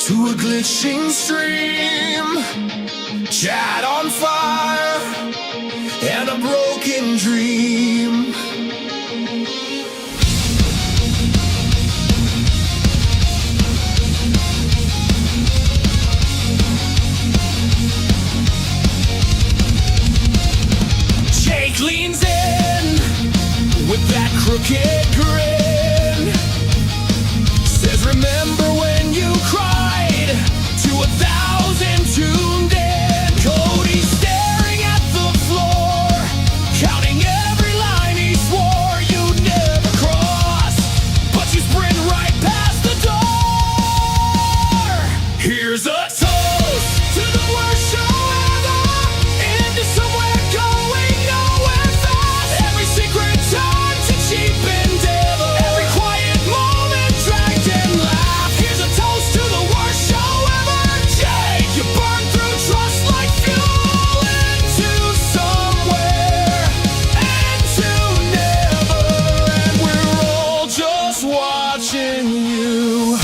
to a glitching stream, chat on fire, and a broken dream. Jake leans in with that crooked grin, says, remember when you cried to 1,000 tuned in? Cody's staring at the floor, counting every line he swore you'd never cross, but you sprint right past the door. Here's a toast to the worst show ever, into somewhere going nowhere fast. Every secret turn to cheap endeavor, every quiet moment dragged and laughed. Here's a toast to the worst show ever. Jake, you burn through trust like fuel into somewhere and to never, and we're all just watching you.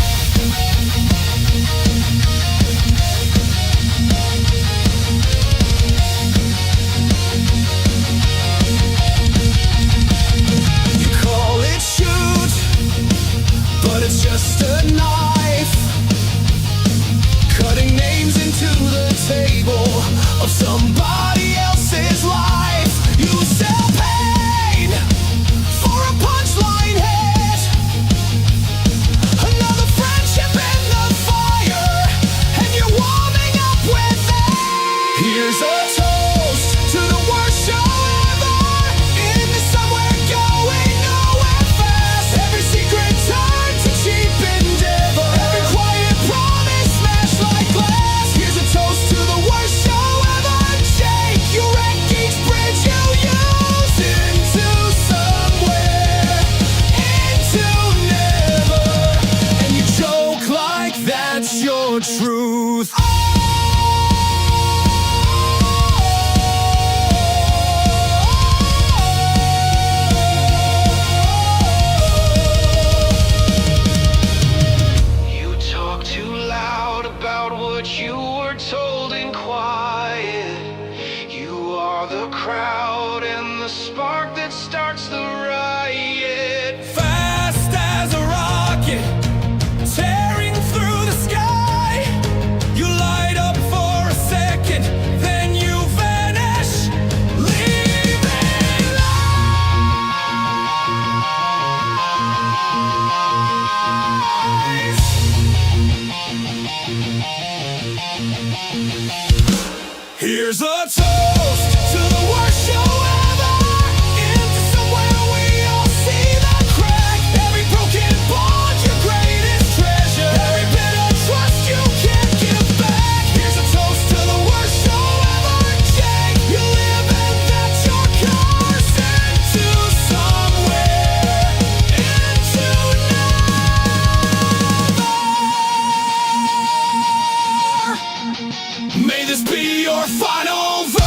You call it shoot, but it's just a knife, cutting names into the table of somebody else's life. You sell pain for a punchline hit, another friendship in the fire, and you're warming up with it. Here's a toast to the worst show ever, into somewhere going nowhere fast. Every secret turn to cheap endeavor, every quiet promise smashed like glass. Here's a toast to the worst show ever. Jake, you wreck each bridge you use into somewhere, into never, and you joke like that's your truth. You talk too loud about what you were told in quiet. You are the crowd and the spark that starts the riot. Fast as a rocket, tearing through the sky. You light up for a second, then you vanish, leaving lies. Here's a toast to the worst show ever, into somewhere we all see the crack. Every broken bond, your greatest treasure, every bit of trust you can't give back. Here's a toast to the worst show ever. Jake, you live and that's your curse, into somewhere, into never. May this be your final verse.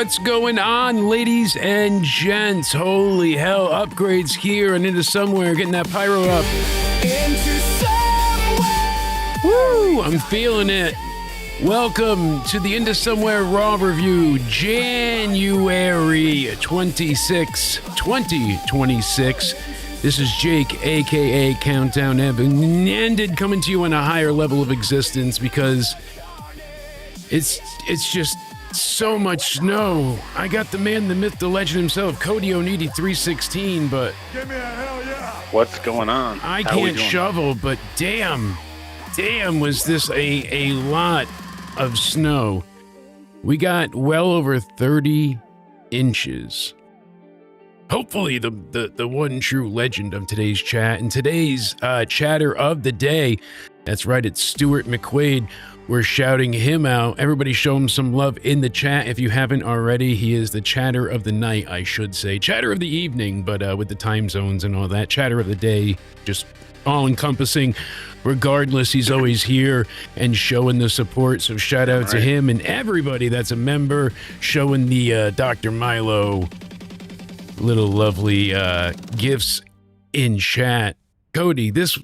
What's going on, ladies and gents? Holy hell, upgrades here and into somewhere, getting that pyro up. Into somewhere. Woo, I'm feeling it. Welcome to the Into Somewhere Raw Review, January 26, 2026. This is Jake, aka Countdown Ended, coming to you on a higher level of existence because it's just so much snow. I got the man, the myth, the legend himself, Cody Onidi 316, but Give me a hell yeah. What's going on? I How we can't doing? shovel, but damn, was this a lot of snow. We got well over 30 inches. Hopefully the one true legend of today's chat and today's chatter of the day. That's right, it's Stuart McQuaid. We're shouting him out. Everybody show him some love in the chat if you haven't already. He is the chatter of the night, I should say. Chatter of the evening, but with the time zones and all that. Chatter of the day, just all-encompassing. Regardless, he's always here and showing the support. So shout out to him and everybody that's a member, showing the Dr. Milo little lovely gifts in chat. Cody, this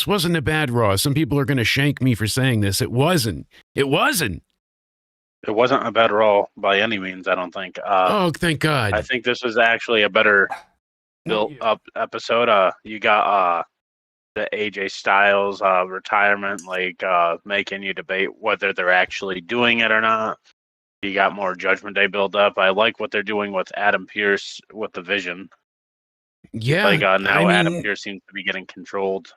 wasn't a bad Raw. Some people are going to shank me for saying this. It wasn't. It wasn't a bad Raw by any means, I don't think. Oh, thank God. I think this was actually a better built-up episode. You got the AJ Styles retirement, making you debate whether they're actually doing it or not. You got more Judgment Day build-up. I like what they're doing with Adam Pearce with the Vision. Yeah. Now Adam Pearce seems to be getting controlled.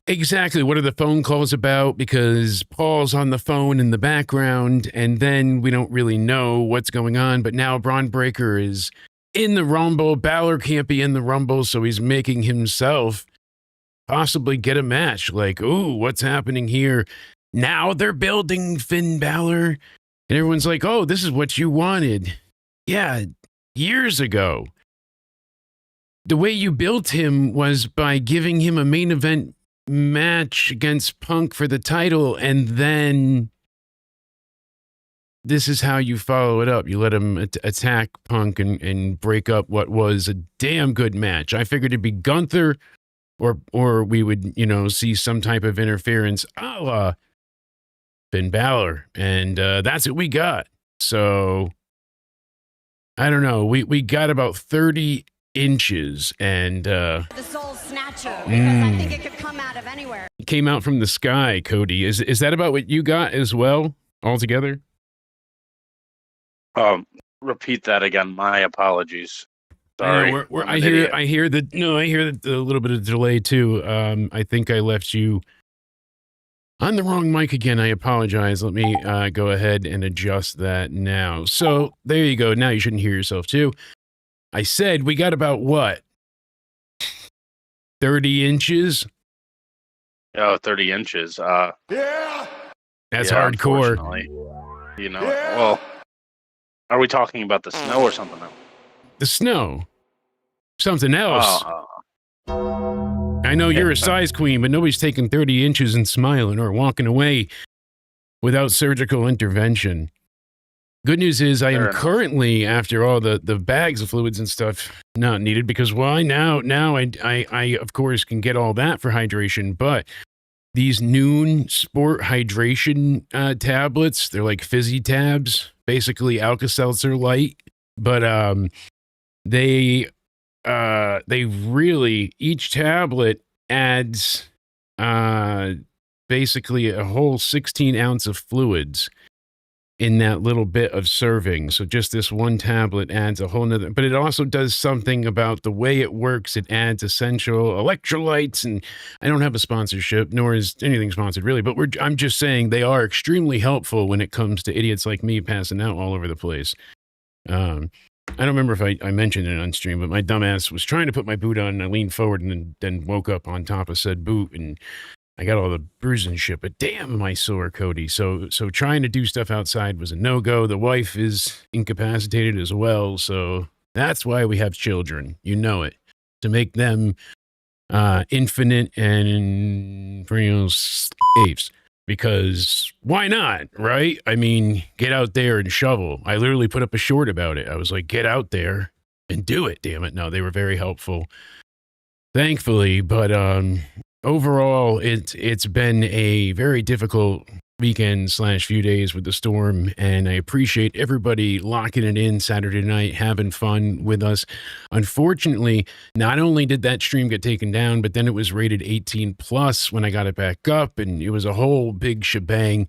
Exactly. What are the phone calls about? Because Paul's on the phone in the background, and then we don't really know what's going on. But now Bron Breakker is in the Rumble. Balor can't be in the Rumble, so he's making himself possibly get a match. Like, ooh, what's happening here? Now they're building Finn Balor, and everyone's like, oh, this is what you wanted. Yeah, years ago. The way you built him was by giving him a main event match against Punk for the title, and then this is how you follow it up. You let him attack Punk and break up what was a damn good match. I figured it'd be Gunther, or we would, see some type of interference a la Finn Balor, and that's what we got. So, I don't know. We got about 30 inches, and the soul snatcher, because I think it could come out of anywhere. It came out from the sky. Cody, is that about what you got as well altogether? Repeat that again. My apologies. Sorry. I hear the little bit of delay too. I think I left you on the wrong mic again. I apologize. Let me go ahead and adjust that now. So there you go. Now you shouldn't hear yourself too. I said we got about what? 30 inches? Oh, 30 inches. Yeah. That's yeah, hardcore. Unfortunately. Well, are we talking about the snow or something else? The snow. Something else. I know you're a size queen, but nobody's taking 30 inches and smiling or walking away without surgical intervention. Good news is I am currently, after all the bags of fluids and stuff, not needed, because why? Now I of course can get all that for hydration, but these Noon Sport hydration tablets, they're like fizzy tabs, basically Alka-Seltzer Light, but they really, each tablet adds basically a whole 16 ounce of fluids in that little bit of serving. So just this one tablet adds a whole nother, but it also does something about the way it works. It adds essential electrolytes, and I don't have a sponsorship, nor is anything sponsored really, but I'm just saying they are extremely helpful when it comes to idiots like me passing out all over the place. I don't remember if I mentioned it on stream, but my dumbass was trying to put my boot on, and I leaned forward and then woke up on top of said boot, and I got all the bruises and shit, but damn, am I sore, Cody. So trying to do stuff outside was a no-go. The wife is incapacitated as well, so that's why we have children. You know it. To make them infinite and perennial slaves. because why not, right? I mean, get out there and shovel. I literally put up a short about it. I was like, get out there and do it, damn it. No, they were very helpful, thankfully. But overall, it's been a very difficult weekend / few days with the storm, and I appreciate everybody locking it in Saturday night, having fun with us. Unfortunately, not only did that stream get taken down, but then it was rated 18 plus when I got it back up, and it was a whole big shebang.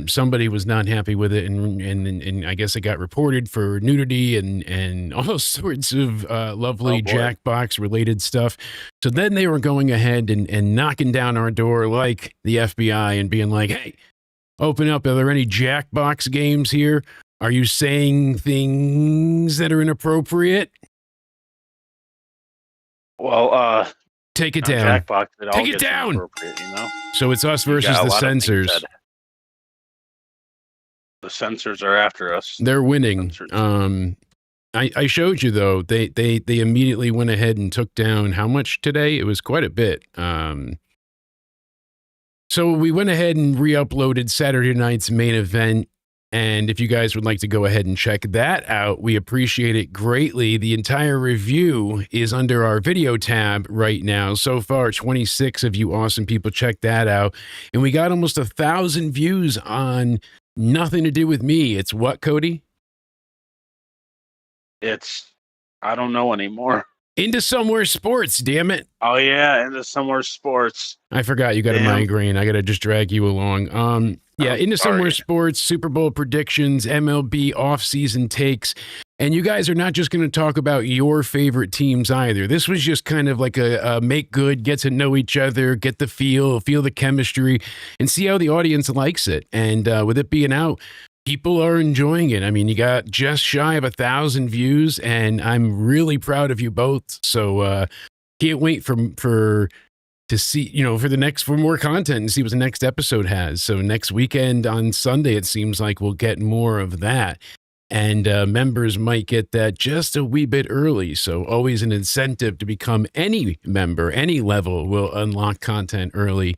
Somebody was not happy with it, and I guess it got reported for nudity and all sorts of lovely Jackbox related stuff. So then they were going ahead and knocking down our door like the FBI and being like, hey, open up. Are there any Jackbox games here? Are you saying things that are inappropriate? Well, take it down. Jackbox, Take it down. You know? So it's us versus the censors. The censors are after us. They're winning. I showed you though. They immediately went ahead and took down how much today? It was quite a bit. So we went ahead and re-uploaded Saturday night's main event. And if you guys would like to go ahead and check that out, we appreciate it greatly. The entire review is under our video tab right now. So far, 26 of you awesome people checked that out. And we got almost 1,000 views on Nothing to Do with Me. It's what, Cody? It's, I don't know anymore. Into Somewhere Sports, damn it. Oh, yeah, Into Somewhere Sports. I forgot you got a migraine. I got to just drag you along. Yeah, Into Somewhere Sports, Super Bowl predictions, MLB offseason takes. And you guys are not just going to talk about your favorite teams either. This was just kind of like a make good, get to know each other, get the feel the chemistry, and see how the audience likes it. And with it being out, people are enjoying it. I mean, you got just shy of 1,000 views, and I'm really proud of you both. So can't wait for more content and see what the next episode has. So next weekend on Sunday, it seems like we'll get more of that. And members might get that just a wee bit early. So always an incentive to become any member, any level will unlock content early.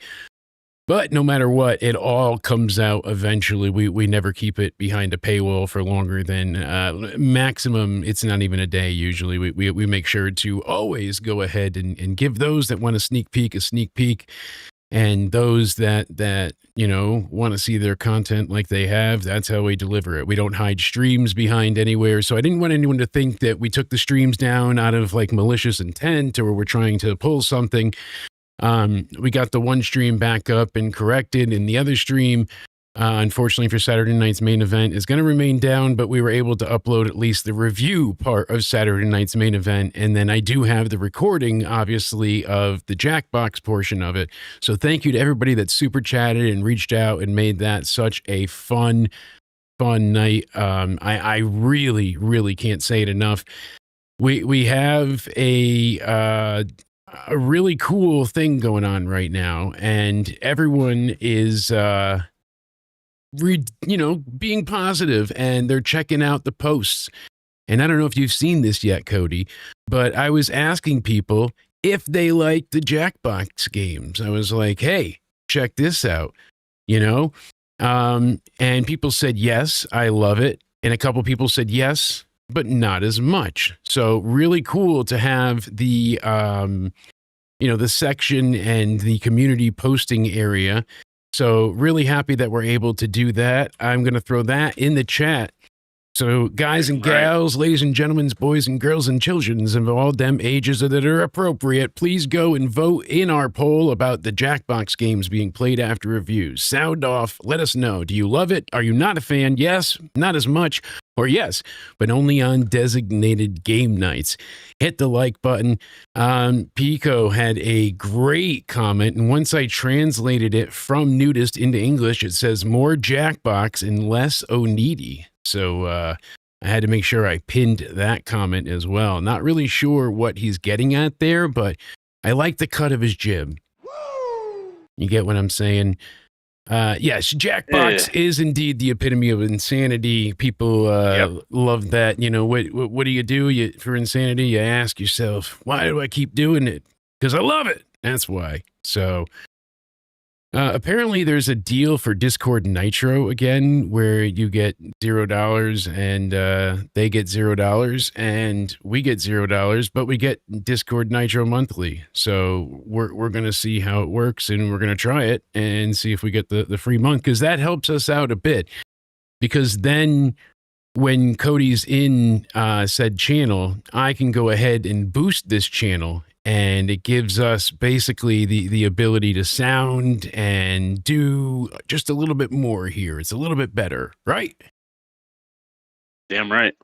But no matter what, it all comes out eventually. We never keep it behind a paywall for longer than maximum. It's not even a day usually. We make sure to always go ahead and give those that want a sneak peek. And those that want to see their content like they have, that's how we deliver it. We don't hide streams behind anywhere. So I didn't want anyone to think that we took the streams down out of like malicious intent or we're trying to pull something. We got the one stream back up and corrected, and the other stream, unfortunately for Saturday night's main event, is going to remain down, but we were able to upload at least the review part of Saturday night's main event. And then I do have the recording, obviously, of the Jackbox portion of it. So thank you to everybody that super chatted and reached out and made that such a fun night. I really, really can't say it enough. We have a really cool thing going on right now, and everyone is being positive, and they're checking out the posts. And I don't know if you've seen this yet, Cody, but I was asking people if they like the Jackbox games. I was like, hey, check this out, and people said, yes, I love it. And a couple people said yes, but not as much. So really cool to have the the section and the community posting area. So really happy that we're able to do that. I'm going to throw that in the chat. So guys and gals, ladies and gentlemen, boys and girls and children of all them ages that are appropriate, please go and vote in our poll about the Jackbox games being played after reviews. Sound off. Let us know. Do you love it? Are you not a fan? Yes, not as much. Or yes, but only on designated game nights. Hit the like button. Pico had a great comment, and once I translated it from nudist into English, it says more Jackbox and less Oneidi. So I had to make sure I pinned that comment as well. Not really sure what he's getting at there, but I like the cut of his jib. You get what I'm saying? Yes, Jackbox is indeed the epitome of insanity. People love that. What do you do for insanity? You ask yourself, why do I keep doing it? Because I love it. That's why. So Apparently, there's a deal for Discord Nitro again, where you get $0 and they get $0 and we get $0, but we get Discord Nitro monthly. So we're gonna see how it works, and we're gonna try it and see if we get the free month, because that helps us out a bit. Because then, when Cody's in said channel, I can go ahead and boost this channel. And it gives us basically the ability to sound and do just a little bit more here. It's a little bit better, right? Damn right.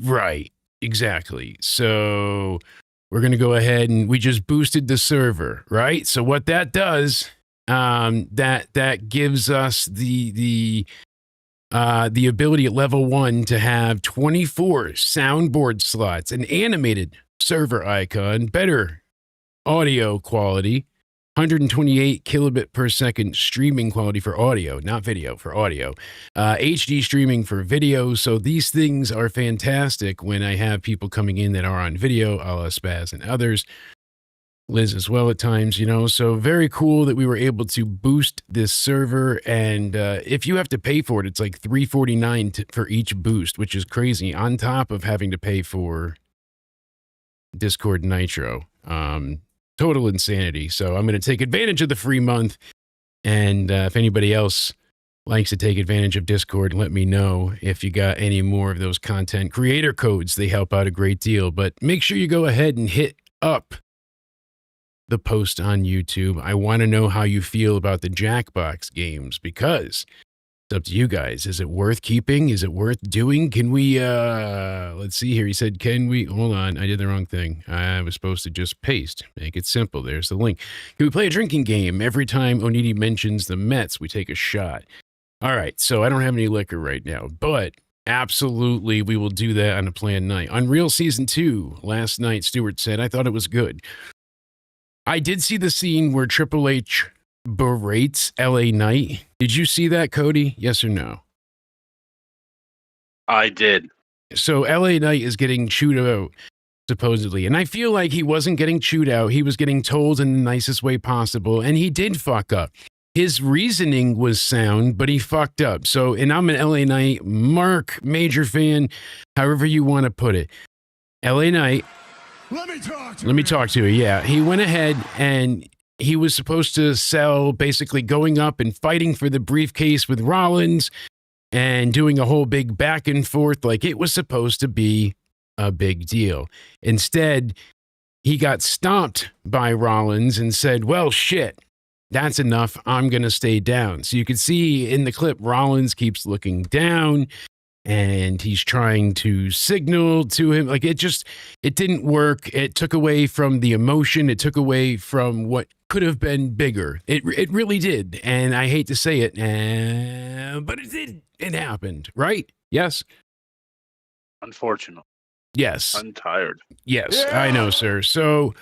Right, exactly. So we're going to go ahead and we just boosted the server, right? So what that does, that gives us the ability at level 1 to have 24 soundboard slots, an animated server icon, better audio quality, 128 kilobit per second streaming quality for audio, not video, for audio, HD streaming for video. So these things are fantastic when I have people coming in that are on video, a la Spaz and others, Liz as well at times, you know. So very cool that we were able to boost this server. And if you have to pay for it, it's like $349 for each boost, which is crazy, on top of having to pay for Discord Nitro. Total insanity. So I'm going to take advantage of the free month. And if anybody else likes to take advantage of Discord, let me know if you got any more of those content creator codes. They help out a great deal. But make sure you go ahead and hit up the post on YouTube. I want to know how you feel about the Jackbox games, because it's up to you guys. Is it worth keeping? Is it worth doing? Can we, let's see here. He said, can we, hold on, I did the wrong thing. I was supposed to just paste. Make it simple. There's the link. Can we play a drinking game? Every time Onidi mentions the Mets, we take a shot. All right, so I don't have any liquor right now, but absolutely we will do that on a planned night. Unreal Season 2, last night, Stuart said, I thought it was good. I did see the scene where Triple H berates LA Knight. Did you see that, Cody? Yes or no? I did. So LA Knight is getting chewed out, supposedly. And I feel like he wasn't getting chewed out. He was getting told in the nicest way possible. And he did fuck up. His reasoning was sound, but he fucked up. So, and I'm an LA Knight, Mark, major fan, however you want to put it. LA Knight. Let me talk to you. Yeah. He went ahead and he was supposed to sell, basically going up and fighting for the briefcase with Rollins and doing a whole big back and forth like it was supposed to be a big deal. Instead, he got stomped by Rollins and said, well, shit, that's enough. I'm going to stay down. So you can see in the clip, Rollins keeps looking down and he's trying to signal to him. Like it didn't work. It took away from the emotion. It took away from what could have been bigger. It really did. And I hate to say it, but it did. It happened, right? Yes. Unfortunate. Yes. I'm tired. Yes, yeah. I know, sir. So,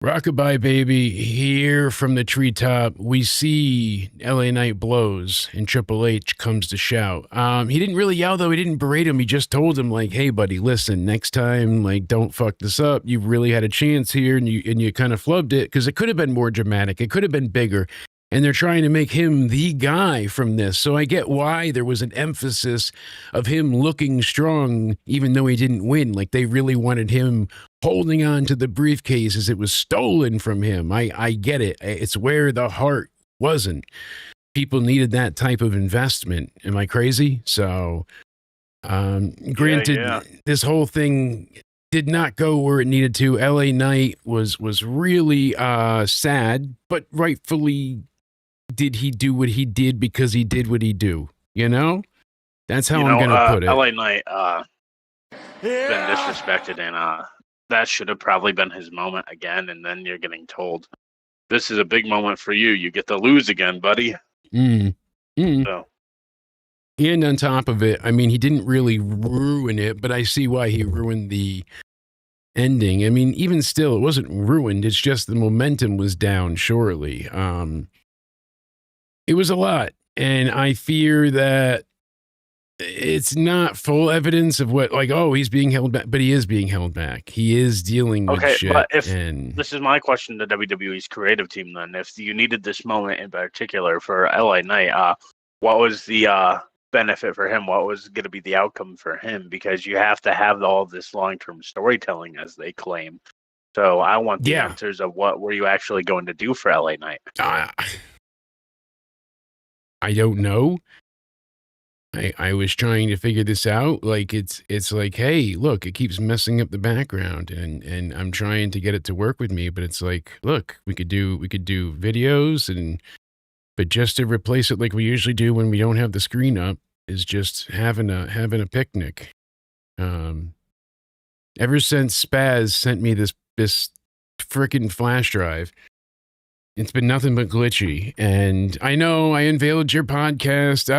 rockabye baby, here from the treetop, we see LA Knight blows and Triple H comes to shout. He didn't really yell, though. He didn't berate him. He just told him, like, hey, buddy, listen, next time, like, don't fuck this up. You really had a chance here and you kind of flubbed it, because it could have been more dramatic. It could have been bigger. And they're trying to make him the guy from this. So I get why there was an emphasis of him looking strong, even though he didn't win. Like they really wanted him holding on to the briefcase as it was stolen from him. I get it. It's where the heart wasn't. People needed that type of investment. Am I crazy? So, granted, this whole thing did not go where it needed to. LA Knight was really sad, but rightfully did he do what he did because he did what he do, you know? That's how I'm going to put it. LA Knight been disrespected, and that should have probably been his moment again, and then you're getting told, this is a big moment for you. You get to lose again, buddy. So. And on top of it, I mean, he didn't really ruin it, but I see why he ruined the ending. I mean, even still, it wasn't ruined. It's just the momentum was down, surely. It was a lot. And I fear that it's not full evidence of what, like, oh, he's being held back, but he is being held back. He is dealing with shit. But if and this is my question to WWE's creative team, then if you needed this moment in particular for LA Knight, what was the benefit for him? What was going to be the outcome for him? Because you have to have all this long-term storytelling, as they claim. So I want the answers of what were you actually going to do for LA Knight? I don't know. I was trying to figure this out. Like it's like, hey, look, it keeps messing up the background, and I'm trying to get it to work with me, but it's like, look, we could do videos, but just to replace it like we usually do when we don't have the screen up is just having a picnic. Ever since Spaz sent me this frickin' flash drive, it's been nothing but glitchy. And I know I unveiled your podcast.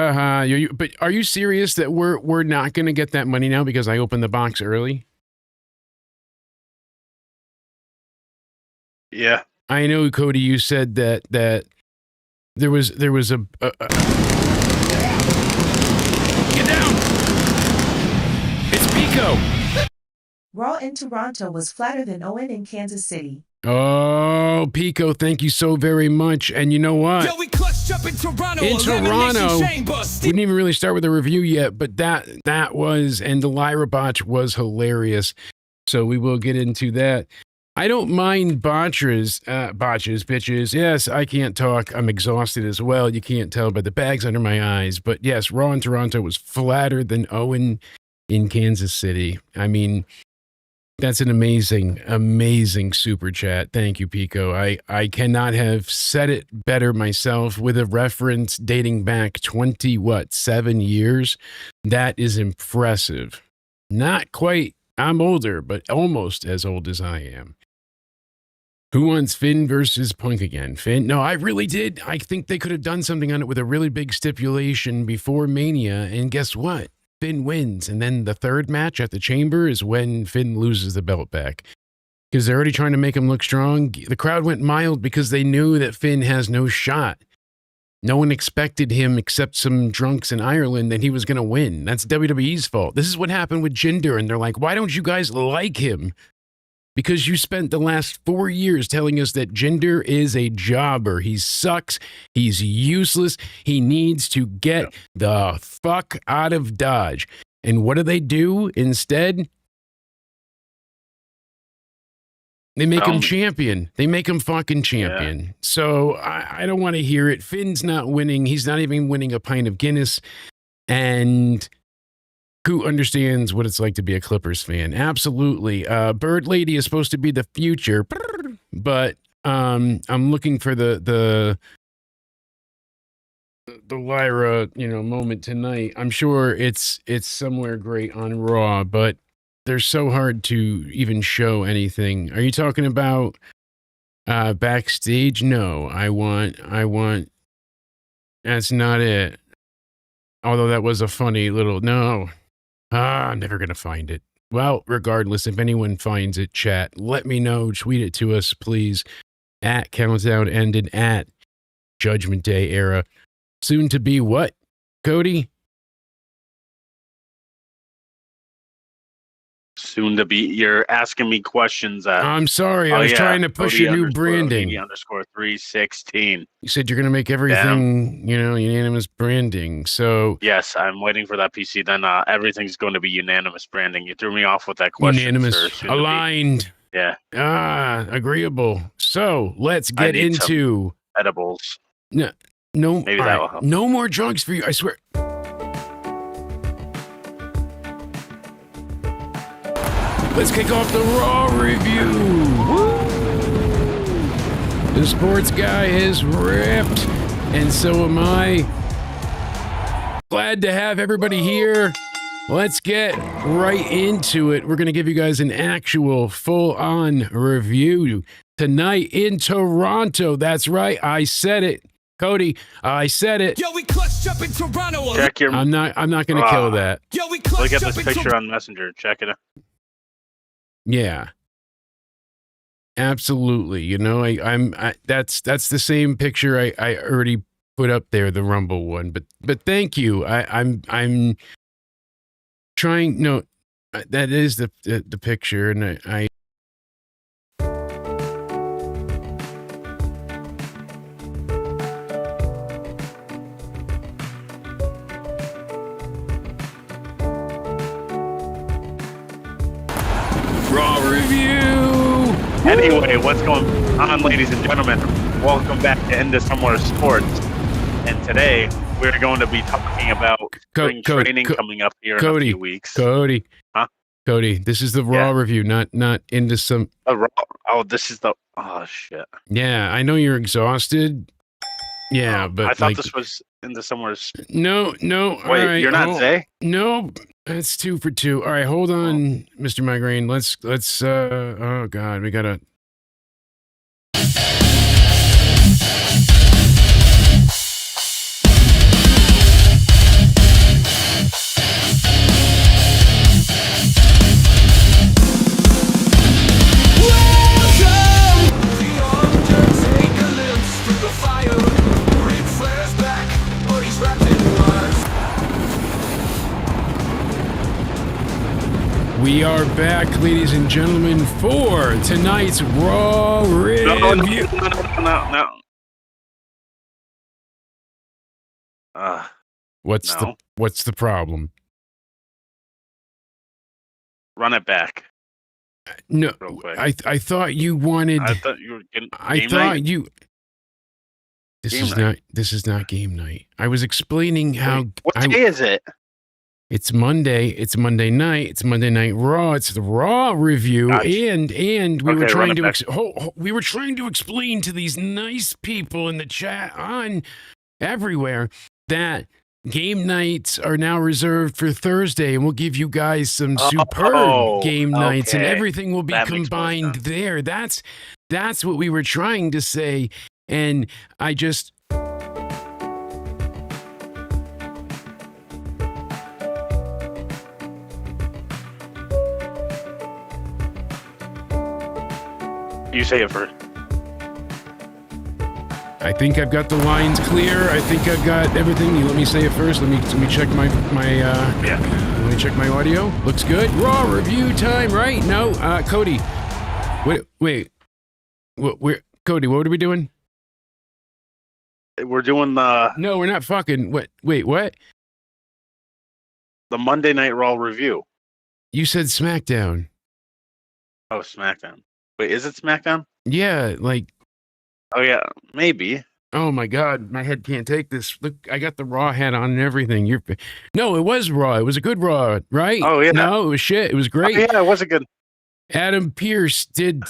But are you serious that we're not going to get that money now because I opened the box early? Yeah. I know, Cody, you said that there was a get down. It's Pico. Raw in Toronto was flatter than Owen in Kansas City. Oh, Pico, thank you so very much. And you know what? Yo, we clutched up in Toronto. In Toronto, we didn't even really start with a review yet, but that was, and the Lyra botch was hilarious. So we will get into that. I don't mind botches, bitches. Yes, I can't talk. I'm exhausted as well. You can't tell by the bags under my eyes. But yes, Raw in Toronto was flatter than Owen in Kansas City. I mean, that's an amazing super chat. Thank you, Pico. I cannot have said it better myself with a reference dating back 7 years. That is impressive. Not quite, I'm older, but almost as old as I am. Who wants Finn versus Punk again? Finn? No, I really did. I think they could have done something on it with a really big stipulation before Mania, and guess what? Finn wins, and then the third match at the Chamber is when Finn loses the belt back. Because they're already trying to make him look strong. The crowd went mild because they knew that Finn has no shot. No one expected him except some drunks in Ireland that he was going to win. That's WWE's fault. This is what happened with Jinder, and they're like, why don't you guys like him? Because you spent the last 4 years telling us that Jinder is a jobber. He sucks. He's useless. He needs to get the fuck out of Dodge. And what do instead? They make him champion. They make him fucking champion. Yeah. So I don't want to hear it. Finn's not winning. He's not even winning a pint of Guinness. And who understands what it's like to be a Clippers fan? Absolutely. Bird Lady is supposed to be the future, but I'm looking for the Lyra, moment tonight. I'm sure it's somewhere great on Raw, but they're so hard to even show anything. Are you talking about backstage? No, I want. That's not it. Although that was a funny little no. I'm never going to find it. Well, regardless, if anyone finds it, chat, let me know. Tweet it to us, please. At Countdown Ended, at Judgment Day Era. Soon to be what, Cody? Soon to be, you're asking me questions. I'm sorry, I was trying to push your new branding. _316. You said you're going to make everything, unanimous branding. So yes, I'm waiting for that PC. Then everything's going to be unanimous branding. You threw me off with that question. Unanimous, aligned. Yeah. Agreeable. So let's get into edibles. No, maybe that will help. No more drugs for you. I swear. Let's kick off the Raw review. Woo! The sports guy is ripped, and so am I. Glad to have everybody here. Let's get right into it. We're going to give you guys an actual full-on review tonight in Toronto. That's right. I said it. Cody, I said it. Yo, we clutched up in Toronto. Check your... I'm not going to kill that. Yo, we clutched Look at this picture on Messenger. Check it out. Yeah, absolutely. That's the same picture I already put up there, the Rumble one. But thank you. I'm trying. No, that is the picture, and I. Raw review. Anyway, what's going on, ladies and gentlemen? Welcome back to Into Somewhere Sports. And today we're going to be talking about spring training coming up here in a few weeks. Cody, this is the Raw review, not Into Some. This is the shit. Yeah, I know you're exhausted. Yeah, but I thought this was Into Somewhere. No. Wait, all right, you're not Zay? No. That's 2 for 2. All right, hold on, Mr. Migraine. Let's oh God, we gotta. We are back, ladies and gentlemen, for tonight's Raw review. No. What's the problem? Run it back. No, real quick. I thought you wanted. I thought you were getting. This is not game night. I was explaining how. What day is it? It's Monday. It's Monday night. It's Monday Night Raw. It's the Raw review, and we were trying to explain to these nice people in the chat on everywhere that game nights are now reserved for Thursday, and we'll give you guys some superb game nights, and everything will be combined there. That's what we were trying to say, and I just. You say it first. I think I've got the lines clear. I think I've got everything. You let me say it first. Let me check my Let me check my audio. Looks good. Raw review time, right? No, Cody. Wait. Cody, what are we doing? We're doing the. No, we're not fucking. Wait, what? The Monday Night Raw review. You said SmackDown. Oh, SmackDown. Wait, is it SmackDown? Yeah, like. Oh yeah, maybe. Oh my God, my head can't take this. Look, I got the Raw hat on and everything. No, it was Raw. It was a good Raw, right? Oh yeah. No, it was shit. It was great. Oh, yeah, it was a good. Adam Pearce did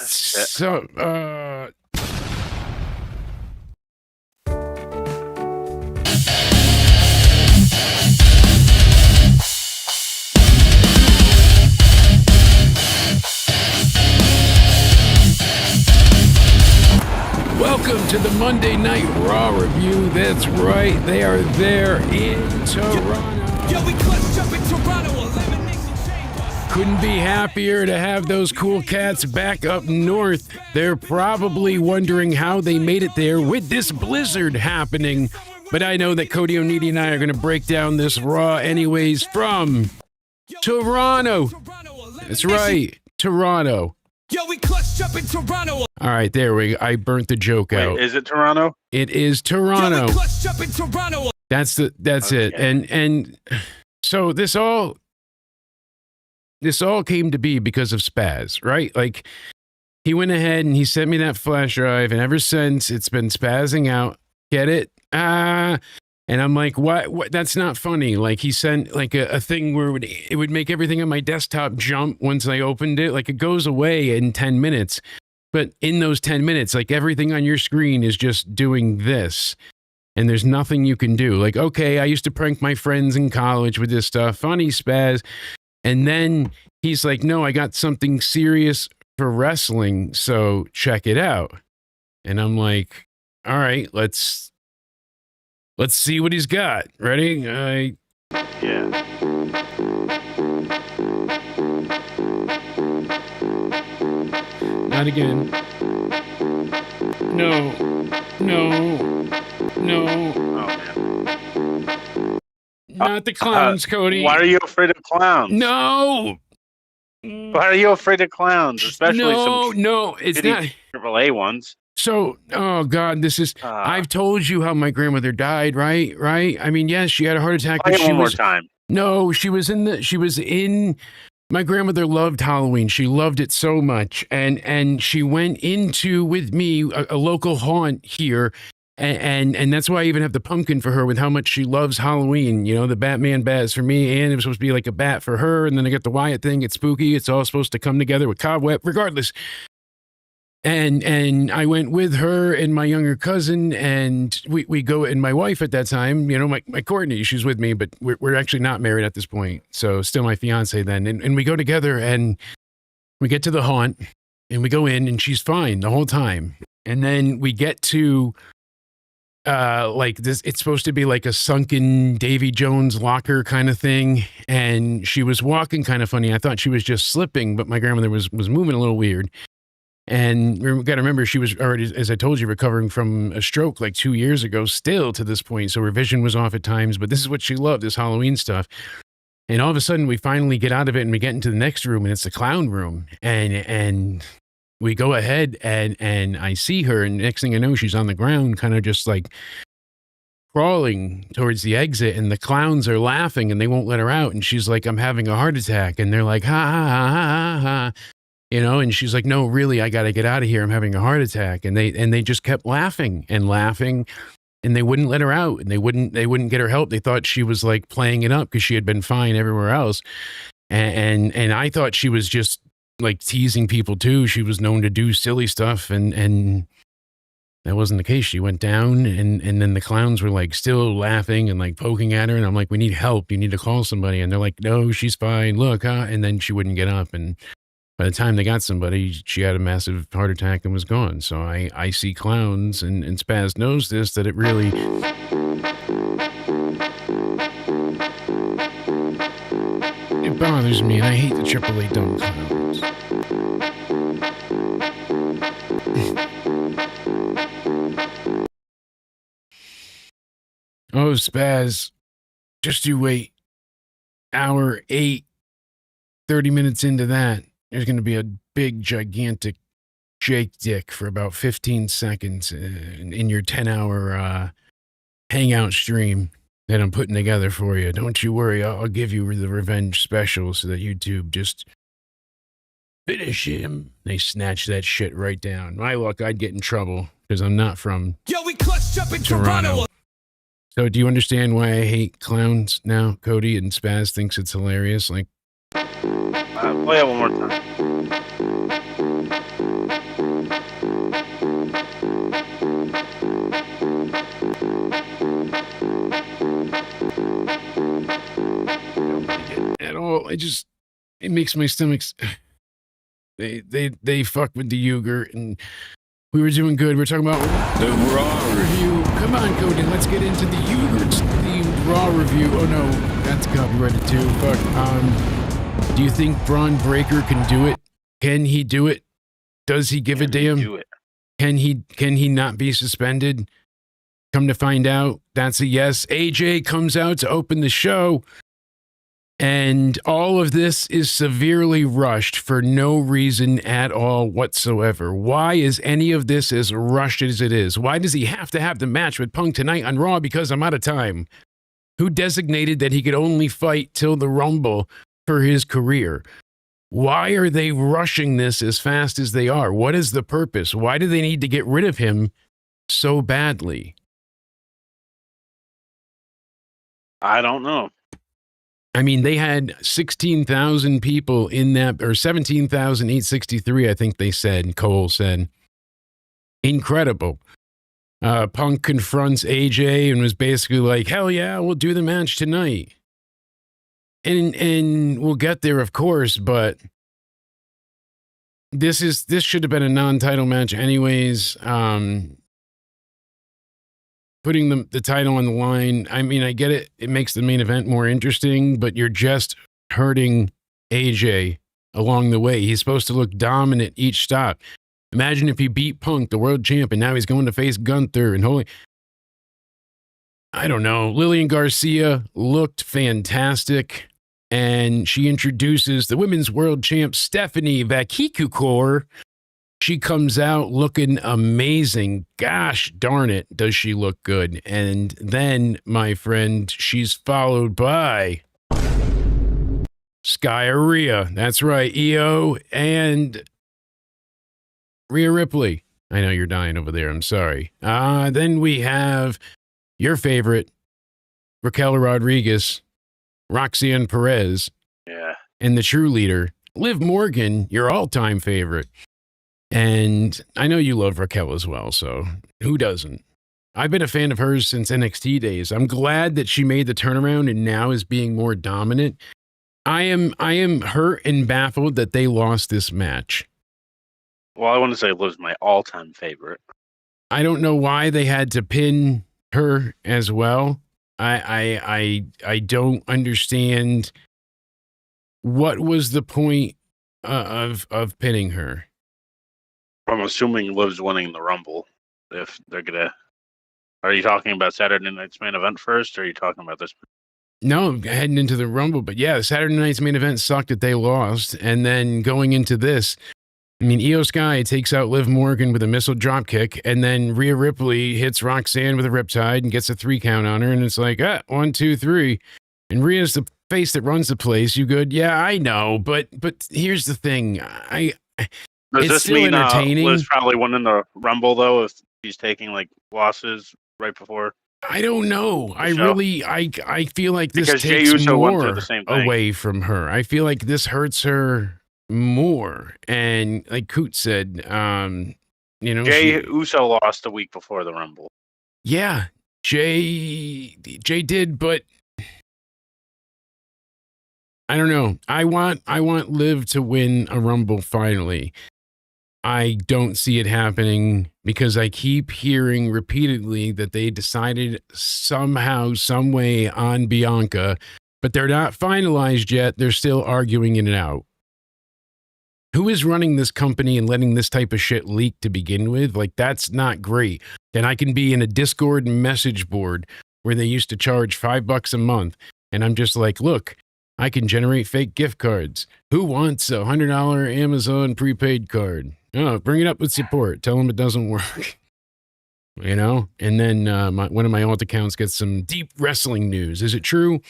Welcome to the Monday Night Raw review. That's right, they are there in Toronto. Yo, we clutched up in Toronto, elimination chambers. Couldn't be happier to have those cool cats back up north. They're probably wondering how they made it there with this blizzard happening. But I know that Cody O'Needy and I are going to break down this Raw anyways from Toronto. That's right, Toronto. Yo, we clutched up in Toronto. All right, there we go. I burnt the joke out. Is it Toronto? It is Toronto. Yo, we clutched up in Toronto. That's it. And so this all came to be because of Spaz, right? Like he went ahead and he sent me that flash drive, and ever since it's been spazzing out. Get it? And I'm like, what? That's not funny. Like he sent like a thing where it would make everything on my desktop jump once I opened it. Like it goes away in 10 minutes. But in those 10 minutes, like everything on your screen is just doing this. And there's nothing you can do. Like, okay, I used to prank my friends in college with this stuff. Funny, Spaz. And then he's like, no, I got something serious for wrestling. So check it out. And I'm like, all right, let's see what he's got. Ready? Yeah. Not again. No. Oh, man. Not the clowns, Cody. Why are you afraid of clowns? No. Why are you afraid of clowns? Especially No, it's not. AAA ones. So, oh God, this is. I've told you how my grandmother died, right? I mean, yes, she had a heart attack. Play it one more time. No, she was in. My grandmother loved Halloween. She loved it so much, and she went into with me a local haunt here. And that's why I even have the pumpkin for her with how much she loves Halloween. You know, the Batman bat is for me, and it was supposed to be like a bat for her. And then I got the Wyatt thing. It's spooky. It's all supposed to come together with cobweb, regardless. And I went with her and my younger cousin, and we go, and my wife at that time, you know, my Courtney, she's with me, but we're actually not married at this point. So still my fiance then. And we go together and we get to the haunt and we go in and she's fine the whole time. And then we get to, like this, it's supposed to be like a sunken Davy Jones locker kind of thing. And she was walking kind of funny. I thought she was just slipping, but my grandmother was moving a little weird. And we got to remember, she was already, as I told you, recovering from a stroke like 2 years ago, still to this point. So her vision was off at times, but this is what she loved, this Halloween stuff. And all of a sudden we finally get out of it and we get into the next room, and it's the clown room. And we go ahead and I see her, and next thing I know, she's on the ground, kind of just like crawling towards the exit, and the clowns are laughing and they won't let her out. And she's like, I'm having a heart attack. And they're like, ha, ha, ha, ha, ha. You know, and she's like, no, really, I got to get out of here. I'm having a heart attack. And they just kept laughing, and they wouldn't let her out, and they wouldn't get her help. They thought she was like playing it up because she had been fine everywhere else. And I thought she was just like teasing people too. She was known to do silly stuff, and that wasn't the case. She went down, and then the clowns were like still laughing and like poking at her. And I'm like, we need help. You need to call somebody. And they're like, no, she's fine. Look, huh? And then she wouldn't get up. And by the time they got somebody, she had a massive heart attack and was gone. So I see clowns, and Spaz knows this, that it really... It bothers me, and I hate the AAA dumb clowns. Oh, Spaz, just you wait. Hour 8, 30 minutes into that, there's going to be a big, gigantic Jake dick for about 15 seconds in your 10-hour hangout stream that I'm putting together for you. Don't you worry. I'll give you the revenge special so that YouTube just finish him. They snatch that shit right down. My luck, I'd get in trouble because I'm not from We clutched up in Toronto. So do you understand why I hate clowns now, Cody? And Spaz thinks it's hilarious? Like, Play it one more time. At all, it makes my stomach. They fuck with the yogurt, and we were doing good. We're talking about the Raw review. Come on, Cody, let's get into the yogurt-themed Raw review. Oh no, that's copyrighted too. Fuck. Do you think Bron Breakker can do it? Can he do it? Does he give a damn? Do it. Can he not be suspended? Come to find out, that's a yes. AJ comes out to open the show, and all of this is severely rushed for no reason at all whatsoever. Why is any of this as rushed as it is? Why does he have to have the match with Punk tonight on Raw? Because I'm out of time. Who designated that he could only fight till the Rumble for his career? Why are they rushing this as fast as they are? What is the purpose? Why do they need to get rid of him so badly? I don't know. I mean, they had 16,000 people in that, or 17,863, I think they said, Cole said. Incredible. Punk confronts AJ and was basically like, hell yeah, we'll do the match tonight. And we'll get there, of course, but this should have been a non-title match anyways. Putting the title on the line, I mean, I get it. It makes the main event more interesting, but you're just hurting AJ along the way. He's supposed to look dominant each stop. Imagine if he beat Punk, the world champ, and now he's going to face Gunther and holy. I don't know. Lilian Garcia looked fantastic, and she introduces the women's world champ Stephanie Vakikukor. She comes out looking amazing. Gosh darn it, does she look good. And then, my friend, she's followed by Rhea. That's right, EO and Rhea Ripley. I know you're dying over there. I'm sorry. Then we have your favorite, Raquel Rodriguez, Roxanne Perez, and the true leader, Liv Morgan, your all-time favorite. And I know you love Raquel as well, so who doesn't? I've been a fan of hers since NXT days. I'm glad that she made the turnaround and now is being more dominant. I am hurt and baffled that they lost this match. Well, I want to say Liv's my all-time favorite. I don't know why they had to pin her as well. I don't understand what was the point of pinning her. I'm assuming Liv's winning the Rumble. If they're gonna, are you talking about Saturday night's main event first, or are you talking about this? No, heading into the Rumble, but yeah, Saturday night's main event sucked that they lost, and then going into this. I mean, Io Sky takes out Liv Morgan with a missile dropkick, and then Rhea Ripley hits Roxanne with a riptide and gets a 3 count on her, and it's like, 1, 2, 3. And Rhea's the face that runs the place. You good? Yeah, I know, but here's the thing. Does it's this still mean entertaining. Liv's probably winning the Rumble though if he's taking like losses right before? I don't know. I feel like this Because Jey takes Uso went more through the same thing. away from her. I feel like this hurts her more. And like Coot said, Jey Uso lost the week before the Rumble. Yeah, Jay did, but I don't know. I want Liv to win a Rumble finally. I don't see it happening because I keep hearing repeatedly that they decided somehow, some way on Bianca, but they're not finalized yet. They're still arguing it out. Who is running this company and letting this type of shit leak to begin with? Like, that's not great. Then I can be in a Discord message board where they used to charge $5 a month. And I'm just like, look, I can generate fake gift cards. Who wants a $100 Amazon prepaid card? Oh, bring it up with support. Tell them it doesn't work. You know? And then one of my alt accounts gets some deep wrestling news. Is it true?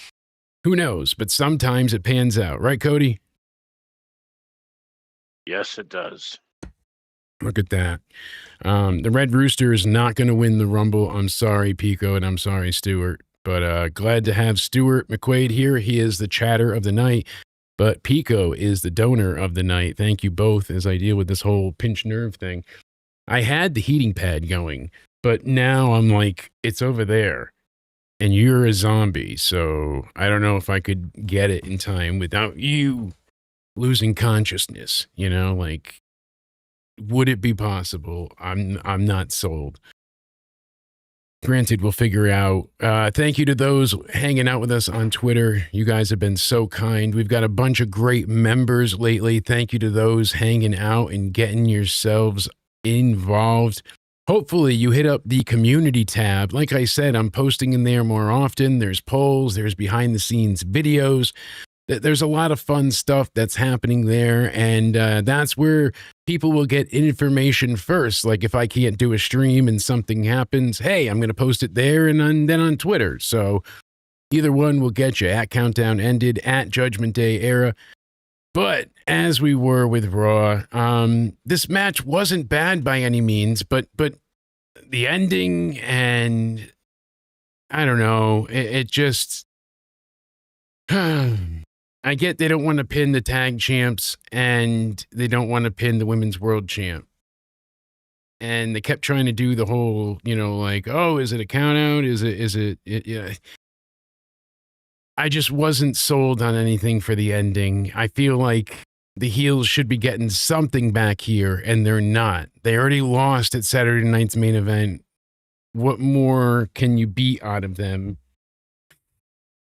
Who knows? But sometimes it pans out. Right, Cody? Yes, it does. Look at that. The Red Rooster is not going to win the Rumble. I'm sorry, Pico, and I'm sorry, Stuart. But glad to have Stuart McQuaid here. He is the chatter of the night. But Pico is the donor of the night. Thank you both as I deal with this whole pinched nerve thing. I had the heating pad going, but now I'm like, it's over there. And you're a zombie, so I don't know if I could get it in time without you losing consciousness. You know, like, would it be possible? I'm not sold. Granted, we'll figure out. Thank you to those hanging out with us on Twitter. You guys have been so kind. We've got a bunch of great members lately. Thank you to those hanging out and getting yourselves involved. Hopefully you hit up the community tab. Like I said, I'm posting in there more often. There's polls, there's behind the scenes videos. There's a lot of fun stuff that's happening there, and that's where people will get information first. Like if I can't do a stream and something happens, hey, I'm going to post it there and then on Twitter. So either one will get you at Countdown Ended, at Judgment Day Era. But as we were with Raw, this match wasn't bad by any means, but the ending and I don't know, it just... I get they don't want to pin the tag champs and they don't want to pin the women's world champ. And they kept trying to do the whole, you know, like, oh, is it a count out? Is it, yeah. I just wasn't sold on anything for the ending. I feel like the heels should be getting something back here and they're not. They already lost at Saturday night's main event. What more can you beat out of them?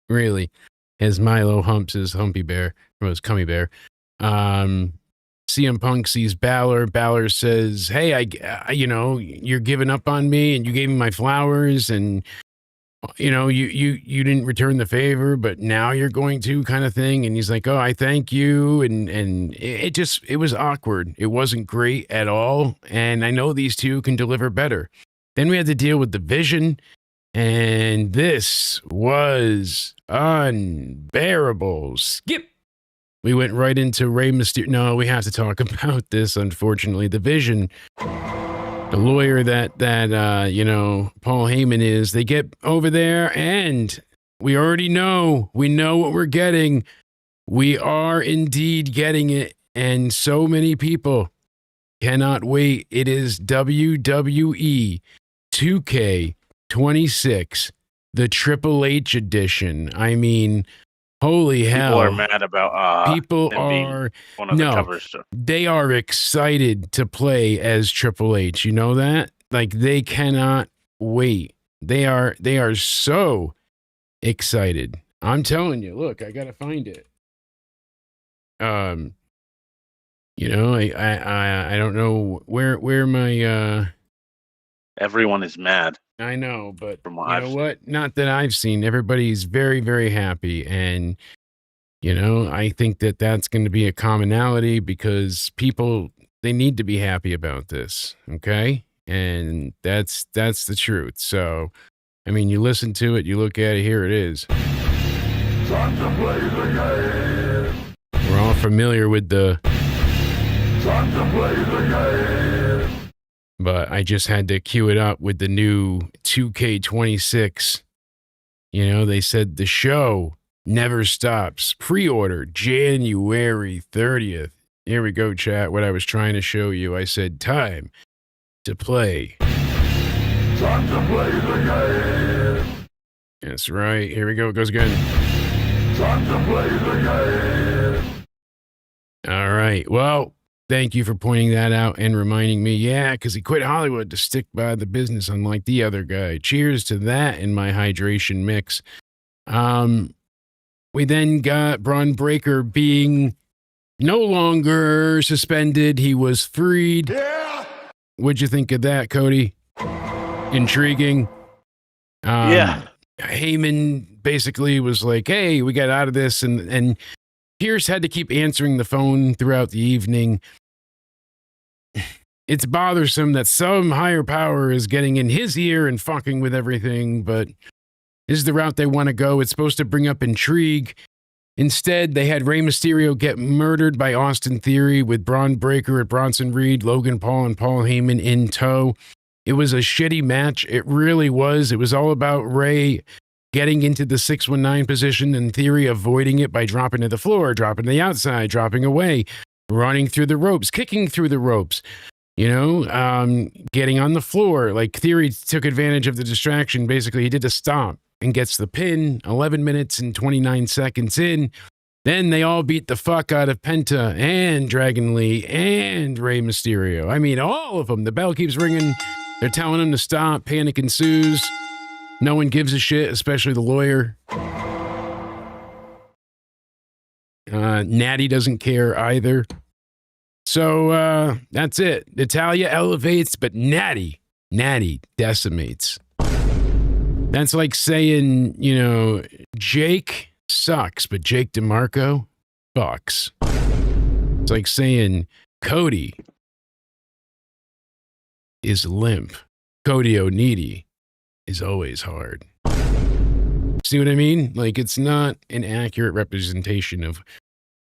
Really? As Milo humps his humpy bear, or his cummy bear. CM Punk sees Balor. Balor says, hey, I, you know, you're giving up on me and you gave me my flowers and you didn't return the favor, but now you're going to, kind of thing. And he's like, oh, I thank you. And it was awkward. It wasn't great at all. And I know these two can deliver better. Then we had to deal with the Vision. And this was unbearable. Skip. We went right into Rey Mysterio. No, we have to talk about this, unfortunately. The Vision, the lawyer that Paul Heyman is, they get over there and we already know. We know what we're getting. We are indeed getting it. And so many people cannot wait. It is WWE 2K26, the Triple H edition. I mean, holy hell. People are mad about people are one of the covers. They are excited to play as Triple H. You know that? Like, they cannot wait. They are so excited. I'm telling you, look, I gotta find it. I don't know where my everyone is mad. I know, but From you what know I've what? Not that I've seen. Everybody's very, very happy. And, I think that that's going to be a commonality because people, they need to be happy about this. Okay. And that's the truth. So, I mean, you listen to it, you look at it, here it is. Time to play the game. We're all familiar with the, Time to play the game. but I just had to cue it up with the new 2K26. They said the show never stops. Pre-order January 30th. Here we go, chat. What I was trying to show you. I said time to play. Time to play the game. That's right. Here we go. It goes again. Time to play the game. All right. Well, thank you for pointing that out and reminding me. Yeah, because he quit Hollywood to stick by the business, unlike the other guy. Cheers to that in my hydration mix. We then got Bron Breakker being no longer suspended. He was freed. Yeah. What'd you think of that, Cody? Intriguing. Yeah. Heyman basically was like, hey, we got out of this. And Pearce had to keep answering the phone throughout the evening. It's bothersome that some higher power is getting in his ear and fucking with everything, but this is the route they want to go. It's supposed to bring up intrigue. Instead, they had Rey Mysterio get murdered by Austin Theory with Bron Breakker at Bronson Reed, Logan Paul, and Paul Heyman in tow. It was a shitty match. It really was. It was all about Rey getting into the 619 position and Theory avoiding it by dropping to the floor, dropping to the outside, dropping away, running through the ropes, kicking through the ropes, getting on the floor. Like, Theory took advantage of the distraction. Basically, he did a stomp and gets the pin 11 minutes and 29 seconds in. Then they all beat the fuck out of Penta and Dragon Lee and Rey Mysterio. I mean, all of them. The bell keeps ringing. They're telling him to stop. Panic ensues. No one gives a shit, especially the lawyer. Natty doesn't care either. So that's it. Natalya elevates, but Natty decimates. That's like saying, Jake sucks, but Jake DeMarco fucks. It's like saying Cody is limp. Cody O'Needy is always hard. See what I mean? Like, it's not an accurate representation of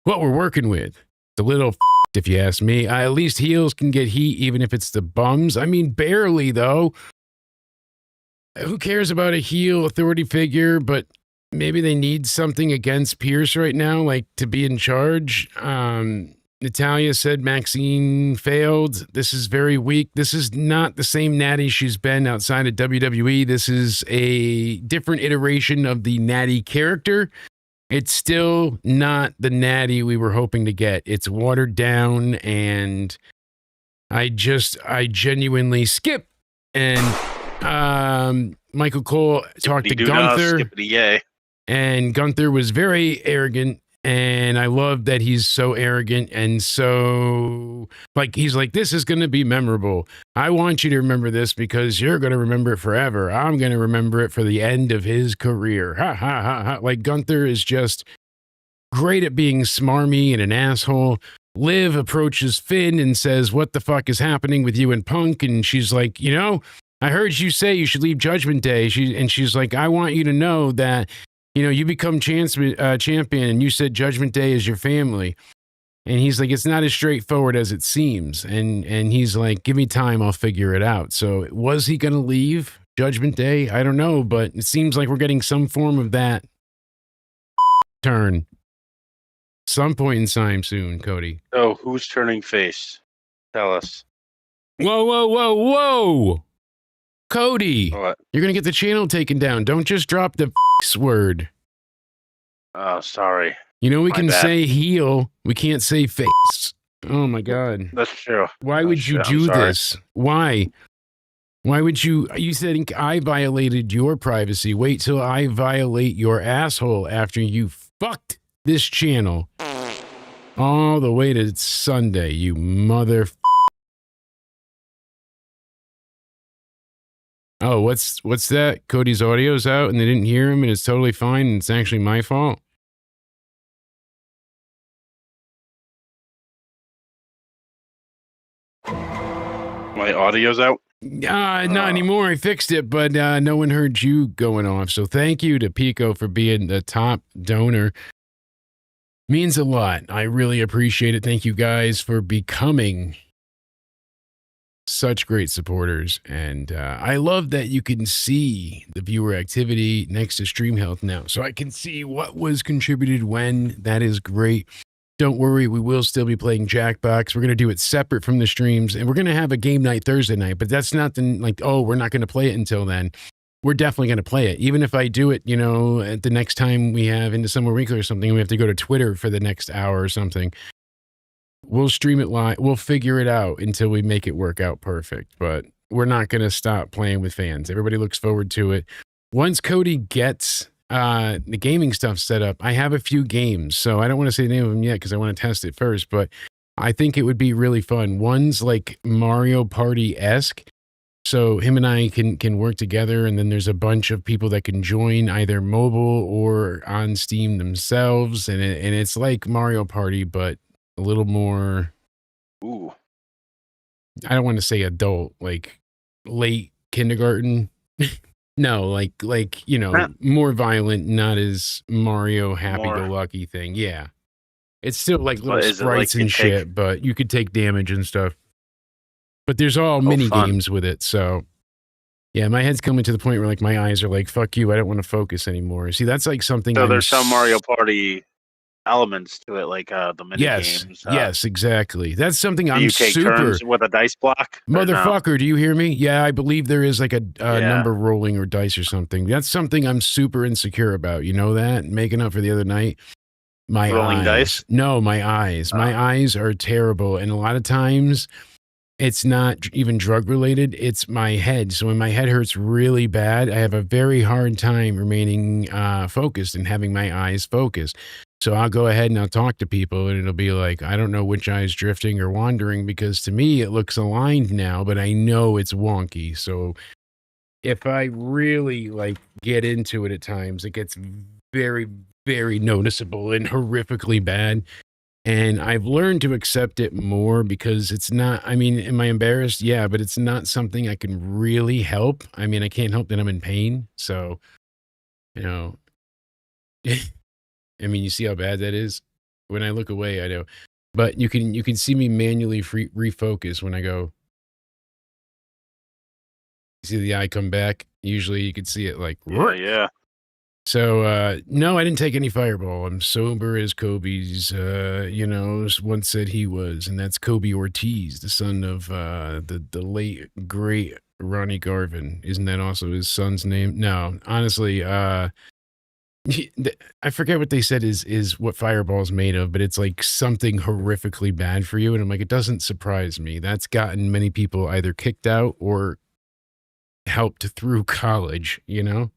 what we're working with. It's a little if you ask me. At least heels can get heat even if it's the bums. I mean, barely, though. Who cares about a heel authority figure, but maybe they need something against Pearce right now, like to be in charge. Natalya said Maxine failed. This is very weak. This is not the same Natty she's been outside of WWE. This is a different iteration of the Natty character. It's still not the Natty we were hoping to get. It's watered down, and I genuinely skip. And Michael Cole talked to Gunther, skippity-yay. and Gunther was very arrogant And I love that he's so arrogant and so like, he's like, this is going to be memorable. I want you to remember this because you're going to remember it forever. I'm going to remember it for the end of his career. Ha ha ha ha. Like Gunther is just great at being smarmy and an asshole. Liv approaches Finn and says, what the fuck is happening with you and Punk? And she's like, you know, I heard you say you should leave Judgment Day. She's like, I want you to know that, you know, you become champion and you said Judgment Day is your family. And he's like, it's not as straightforward as it seems. And he's like, give me time, I'll figure it out. So was he going to leave Judgment Day? I don't know, but it seems like we're getting some form of that turn. Some point in time soon, Cody. So who's turning face? Tell us. Whoa, whoa, whoa, whoa. Cody, What? you're going to get the channel taken down. Don't just drop the word. Oh, sorry. You know, we My can bad. say heel. We can't say face. Oh, my God. That's true. Why would you That's true. do I'm sorry. this? Why? Why would you? You said I violated your privacy. Wait till I violate your asshole after you fucked this channel all the way to Sunday, you mother. Oh, what's that? Cody's audio's out and they didn't hear him and it's totally fine and it's actually my fault. My audio's out. Not anymore. I fixed it, but no one heard you going off. So thank you to Pico for being the top donor. Means a lot. I really appreciate it. Thank you guys for becoming such great supporters. And I love that you can see the viewer activity next to Stream Health now. So I can see what was contributed when. That is great. Don't worry, we will still be playing Jackbox. We're going to do it separate from the streams. And we're going to have a game night Thursday night. But that's not like, oh, we're not going to play it until then. We're definitely going to play it. Even if I do it, you know, at the next time we have Into Summer Weekly or something, we have to go to Twitter for the next hour or something. We'll stream it live. We'll figure it out until we make it work out perfect. But we're not going to stop playing with fans. Everybody looks forward to it. Once Cody gets the gaming stuff set up, I have a few games. So I don't want to say the name of them yet because I want to test it first. But I think it would be really fun. One's like Mario Party-esque. So him and I can work together, and then there's a bunch of people that can join either mobile or on Steam themselves, and it's like Mario Party, but a little more. Ooh. I don't want to say adult, like late kindergarten. No, like you know, more violent, not as Mario happy-go-lucky thing. Yeah, it's still like little sprites and shit, but you could take damage and stuff. But there's all mini games with it, so yeah, my head's coming to the point where like my eyes are like, "Fuck you, I don't want to focus anymore." See, that's like something. So there's some Mario Party elements to it, like the mini games. Yes, exactly. That's something I'm you take turns with a dice block, motherfucker. No? Do you hear me? Yeah, I believe there is like a number rolling or dice or something. That's something I'm super insecure about. You know that? Making up for the other night. My rolling dice? No, my eyes. My eyes are terrible, and a lot of times. It's not even drug related. It's my head. So when my head hurts really bad, I have a very hard time remaining focused and having my eyes focused. So I'll go ahead and I'll talk to people and it'll be like, I don't know which eye's drifting or wandering because to me it looks aligned now, but I know it's wonky. So if I really like get into it at times, it gets very, very noticeable and horrifically bad. And I've learned to accept it more because it's not, I mean, am I embarrassed? Yeah, but it's not something I can really help. I mean, I can't help that I'm in pain. So, you know, I mean, you see how bad that is? When I look away, I know. But you can see me manually refocus when I go. You see the eye come back? Usually you can see it like, yeah. So, no, I didn't take any Fireball. I'm sober as Kobe's, once said he was. And that's Kobe Ortiz, the son of the late, great Ronnie Garvin. Isn't that also his son's name? No, honestly, I forget what they said is what Fireball's made of, but it's like something horrifically bad for you. And I'm like, it doesn't surprise me. That's gotten many people either kicked out or helped through college, you know?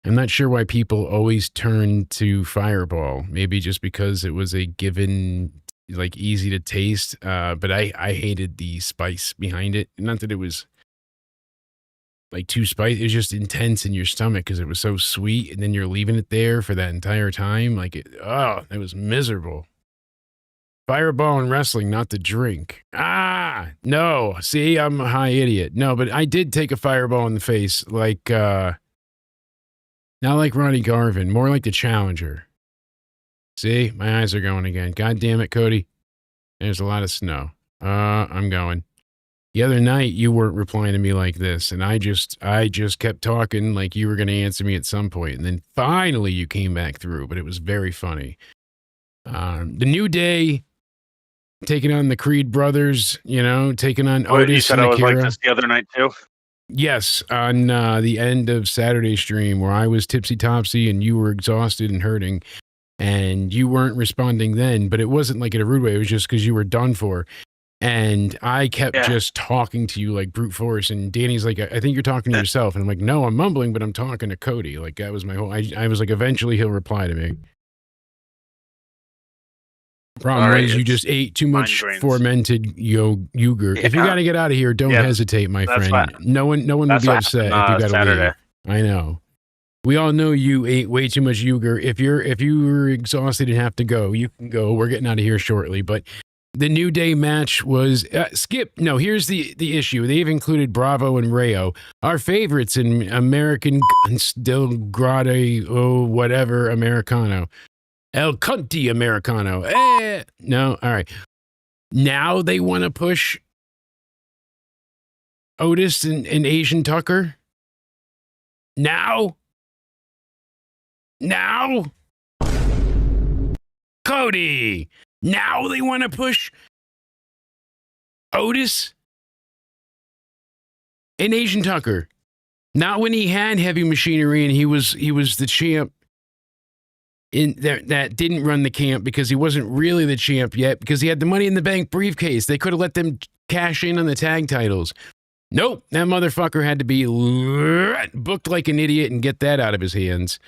I'm not sure why people always turn to Fireball. Maybe just because it was a given, like, easy to taste. But I hated the spice behind it. Not that it was like too spicy. It was just intense in your stomach because it was so sweet. And then you're leaving it there for that entire time. Like, it was miserable. Fireball in wrestling, not the drink. No. See, I'm a high idiot. No, but I did take a Fireball in the face. Like, not like Ronnie Garvin, more like the Challenger. See, my eyes are going again. God damn it, Cody. There's a lot of snow. I'm going. The other night, you weren't replying to me like this, and I just kept talking like you were going to answer me at some point, and then finally you came back through, but it was very funny. The New Day taking on the Creed brothers, taking on Otis. You said and I was Akira. like this the other night too? Yes, on the end of Saturday stream where I was tipsy-topsy and you were exhausted and hurting, and you weren't responding then, but it wasn't like in a rude way. It was just because you were done for. And I kept just talking to you like brute force. And Danny's like, I think you're talking to yourself. And I'm like, no, I'm mumbling, but I'm talking to Cody. Like, that was my whole, I was like, eventually he'll reply to me. Problem is, you just ate too much fermented yogurt. If you got to get out of here, don't hesitate, my friend. Fine. No one will be upset if you got to leave. I know. We all know you ate way too much yogurt. If you were exhausted and have to go, you can go. We're getting out of here shortly. But the New Day match was Skip. No, here's the issue. They've included Bravo and Rayo, our favorites in American Del Grade, whatever Americano. El Conti Americano. No, all right. Now they want to push Otis and Asian Tucker. Now, Cody. Now they want to push Otis and Asian Tucker. Not when he had heavy machinery and he was the champ. In that didn't run the camp because he wasn't really the champ yet because he had the Money in the Bank briefcase. They could have let them cash in on the tag titles. Nope, that motherfucker had to be booked like an idiot and get that out of his hands.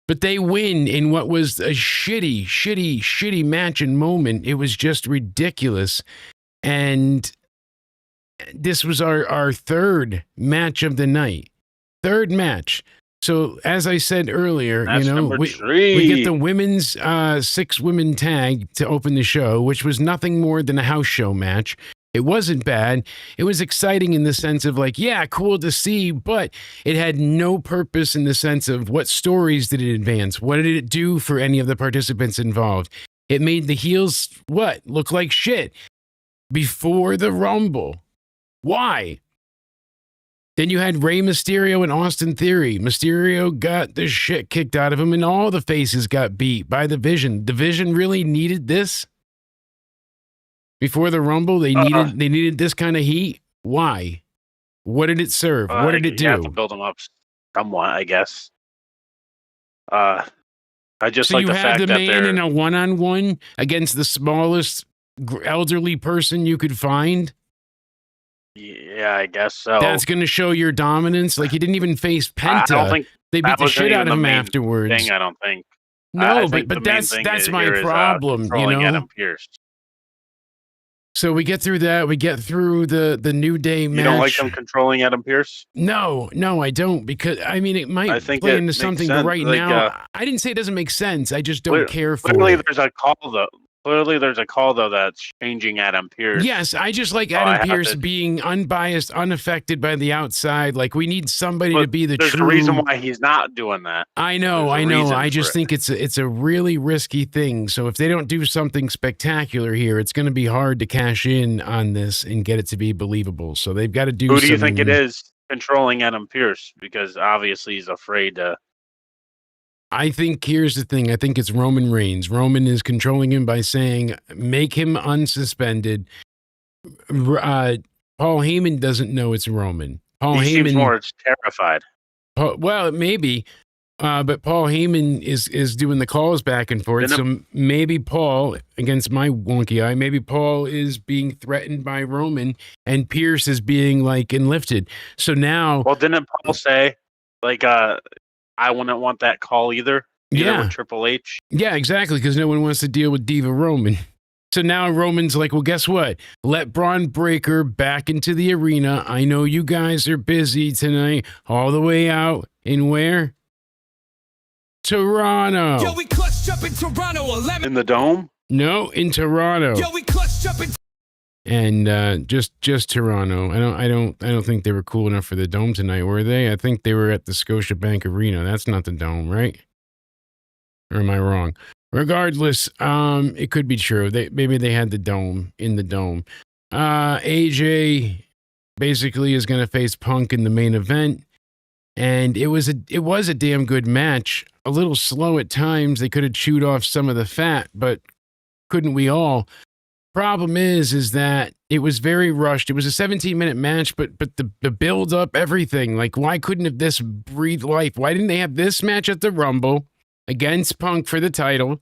But they win in what was a shitty match and moment. It was just ridiculous. And this was our third match of the night. Third match. So as I said earlier, we get the women's 6-women tag to open the show, which was nothing more than a house show match. It wasn't bad. It was exciting in the sense of like, yeah, cool to see, but it had no purpose in the sense of what stories did it advance? What did it do for any of the participants involved? It made the heels, look like shit before the Rumble. Why? Then you had Rey Mysterio and Austin Theory. Mysterio got the shit kicked out of him and all the faces got beat by the Vision. The Vision really needed this? Before the Rumble, they needed this kind of heat? Why? What did it serve? What did it do? You have to build them up somewhat, I guess. I just like the fact that you had the man in a one-on-one against the smallest elderly person you could find? Yeah, I guess so. That's going to show your dominance. Like, he didn't even face Penta. I don't think they beat the shit out of him afterwards. I don't think. No, but that's my problem. Adam Pearce. So we get through that. We get through the New Day match. You don't like them controlling Adam Pearce? No, I don't. Because, it might play into something right now. I didn't say it doesn't make sense. I just don't care for it. Clearly, there's a call, though, that's changing Adam Pearce. Yes, I just like Adam Pearce being unbiased, unaffected by the outside. Like, we need somebody to be the true... There's a reason why he's not doing that. I know. I just think it's a really risky thing. So if they don't do something spectacular here, it's going to be hard to cash in on this and get it to be believable. So they've got to do Who do you think it is controlling Adam Pearce? Because obviously he's afraid to... I think here's the thing. I think it's Roman Reigns. Roman is controlling him by saying, make him unsuspended. Paul Heyman doesn't know it's Roman. He seems more terrified. Well, maybe. But Paul Heyman is doing the calls back and forth. So maybe Paul, against my wonky eye, maybe Paul is being threatened by Roman and Pearce is being like enlifted. So now... Well, didn't Paul say, like... I wouldn't want that call either. Yeah. With Triple H. Yeah, exactly, because no one wants to deal with Diva Roman. So now Roman's like, well, guess what? Let Bron Breakker back into the arena. I know you guys are busy tonight, all the way out in where? Toronto. Yo, we clutched up in Toronto, 11. In the Dome? No, in Toronto. Yo, we clutched up in. And just Toronto. I don't think they were cool enough for the Dome tonight, were they? I think they were at the Scotiabank Arena. That's not the Dome, right? Or am I wrong? Regardless, it could be true. Maybe they had the Dome in the Dome. AJ basically is going to face Punk in the main event, and it was a damn good match. A little slow at times. They could have chewed off some of the fat, but couldn't we all? Problem is that it was very rushed. It was a 17-minute match, but the build up, everything. Like, why couldn't have this breathe life? Why didn't they have this match at the Rumble against Punk for the title?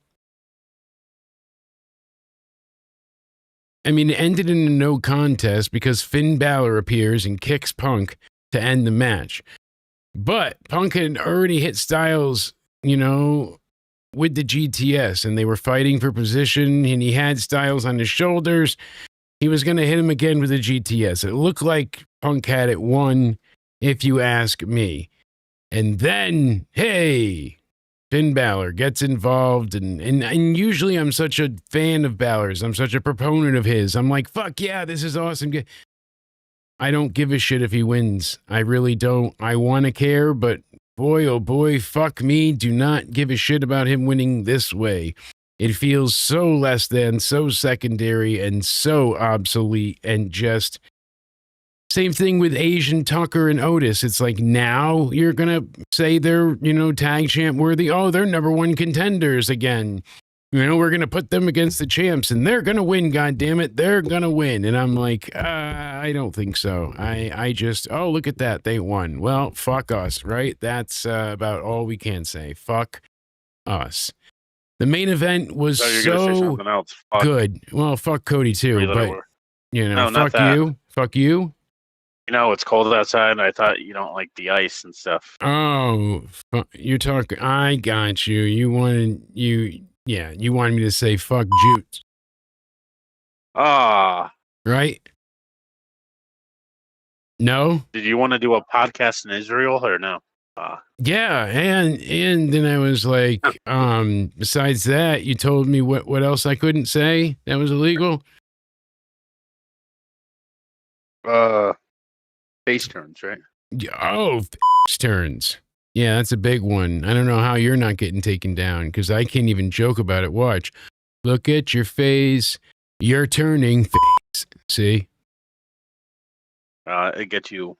I mean, it ended in a no contest because Finn Balor appears and kicks Punk to end the match. But Punk had already hit Styles, with the GTS, and they were fighting for position, and he had Styles on his shoulders. He was going to hit him again with the GTS. It looked like Punk had it won, if you ask me. And then, hey, Finn Balor gets involved, and usually I'm such a fan of Balor's. I'm such a proponent of his. I'm like, fuck yeah, this is awesome. I don't give a shit if he wins. I really don't. I want to care, but boy, oh boy, fuck me. Do not give a shit about him winning this way. It feels so less than, so secondary, and so obsolete, and just same thing with Asian Tucker and Otis. It's like, now you're going to say they're, tag champ worthy. Oh, they're number one contenders again. We're going to put them against the champs and they're going to win. God damn it. They're going to win. And I'm like, I don't think so. I just, oh, look at that. They won. Well, fuck us, right? That's about all we can say. Fuck us. The main event was so good. Well, fuck Cody too, but fuck you. Fuck you. It's cold outside, and I thought you don't like the ice and stuff. Oh, you're talking. I got you. You wanted me to say fuck Jutes. Right? No? Did you want to do a podcast in Israel or no? Yeah, and then I was like, besides that, you told me what else I couldn't say that was illegal? Face turns, right? Oh, face turns. Yeah, that's a big one. I don't know how you're not getting taken down because I can't even joke about it. Watch. Look at your face. You're turning face. See? It gets you.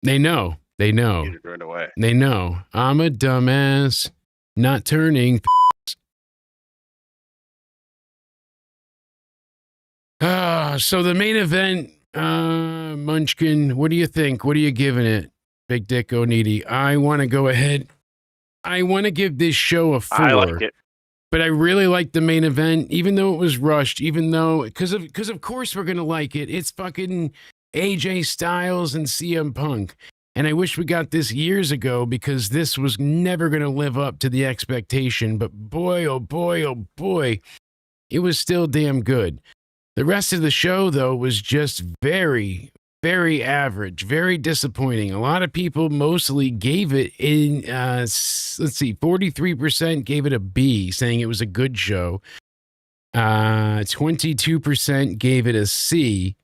They know. They know. Right away. They know. I'm a dumbass. Not turning face. So the main event, Munchkin, what do you think? What are you giving it? Big Dick Oneedy. I want to go ahead. I want to give this show a 4. I like it. But I really like the main event, even though it was rushed, even though, because of course we're going to like it. It's fucking AJ Styles and CM Punk. And I wish we got this years ago because this was never going to live up to the expectation. But boy, oh boy, oh boy, it was still damn good. The rest of the show, though, was just very, very average, very disappointing. A lot of people mostly gave it 43% gave it a B, saying it was a good show. 22% gave it a C.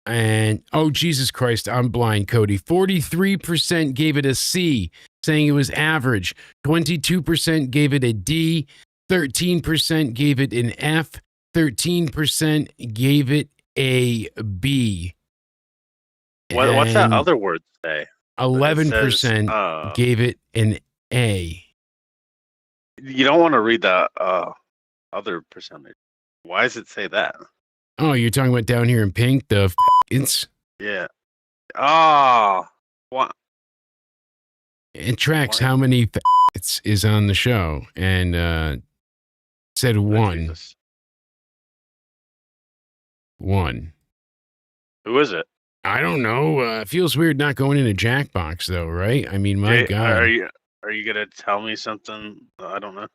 And, oh, Jesus Christ, I'm blind, Cody. 43% gave it a C, saying it was average. 22% gave it a D. 13% gave it an F. 13% gave it a B. What's that other word say? 11% gave it an A. You don't want to read the other percentage. Why does it say that? Oh, you're talking about down here in pink, the it's. Yeah. Oh. What? It tracks how many is on the show, and said 1. Jesus. 1. Who is it? I don't know. It feels weird not going in a Jackbox though, right? I mean, my Jay, God. Are you gonna tell me something? I don't know.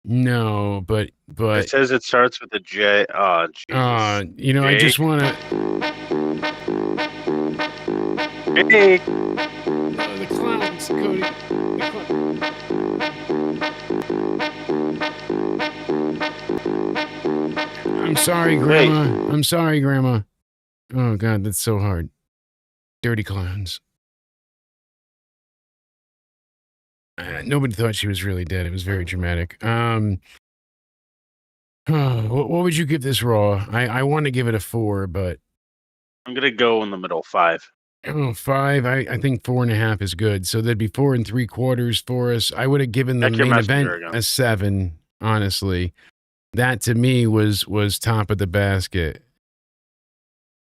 No, but It says it starts with a J. Oh, Jesus. you know, I just want to. Hey. The clowns, Cody. I'm sorry, Grandma. I'm sorry, Grandma. Oh God, that's so hard. Dirty clowns. Nobody thought she was really dead. It was very dramatic. What would you give this Raw? I want to give it a 4, but I'm gonna go in the middle, 5. oh, 5. I think 4.5 is good. So that'd be 4 3/4 for us. I would have given the Check your main event messenger again. a 7. Honestly, that to me was top of the basket.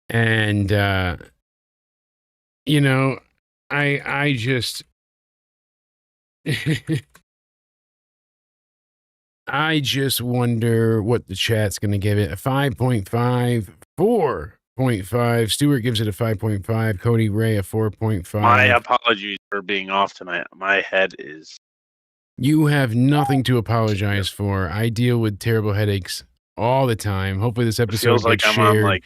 And you know, I just I just wonder what the chat's going to give it. A 5.5, 4.5. Stuart gives it a 5.5. Cody Ray a 4.5. My apologies for being off tonight. My head is. You have nothing to apologize for. I deal with terrible headaches all the time. Hopefully this episode Feels like gets I'm on shared. like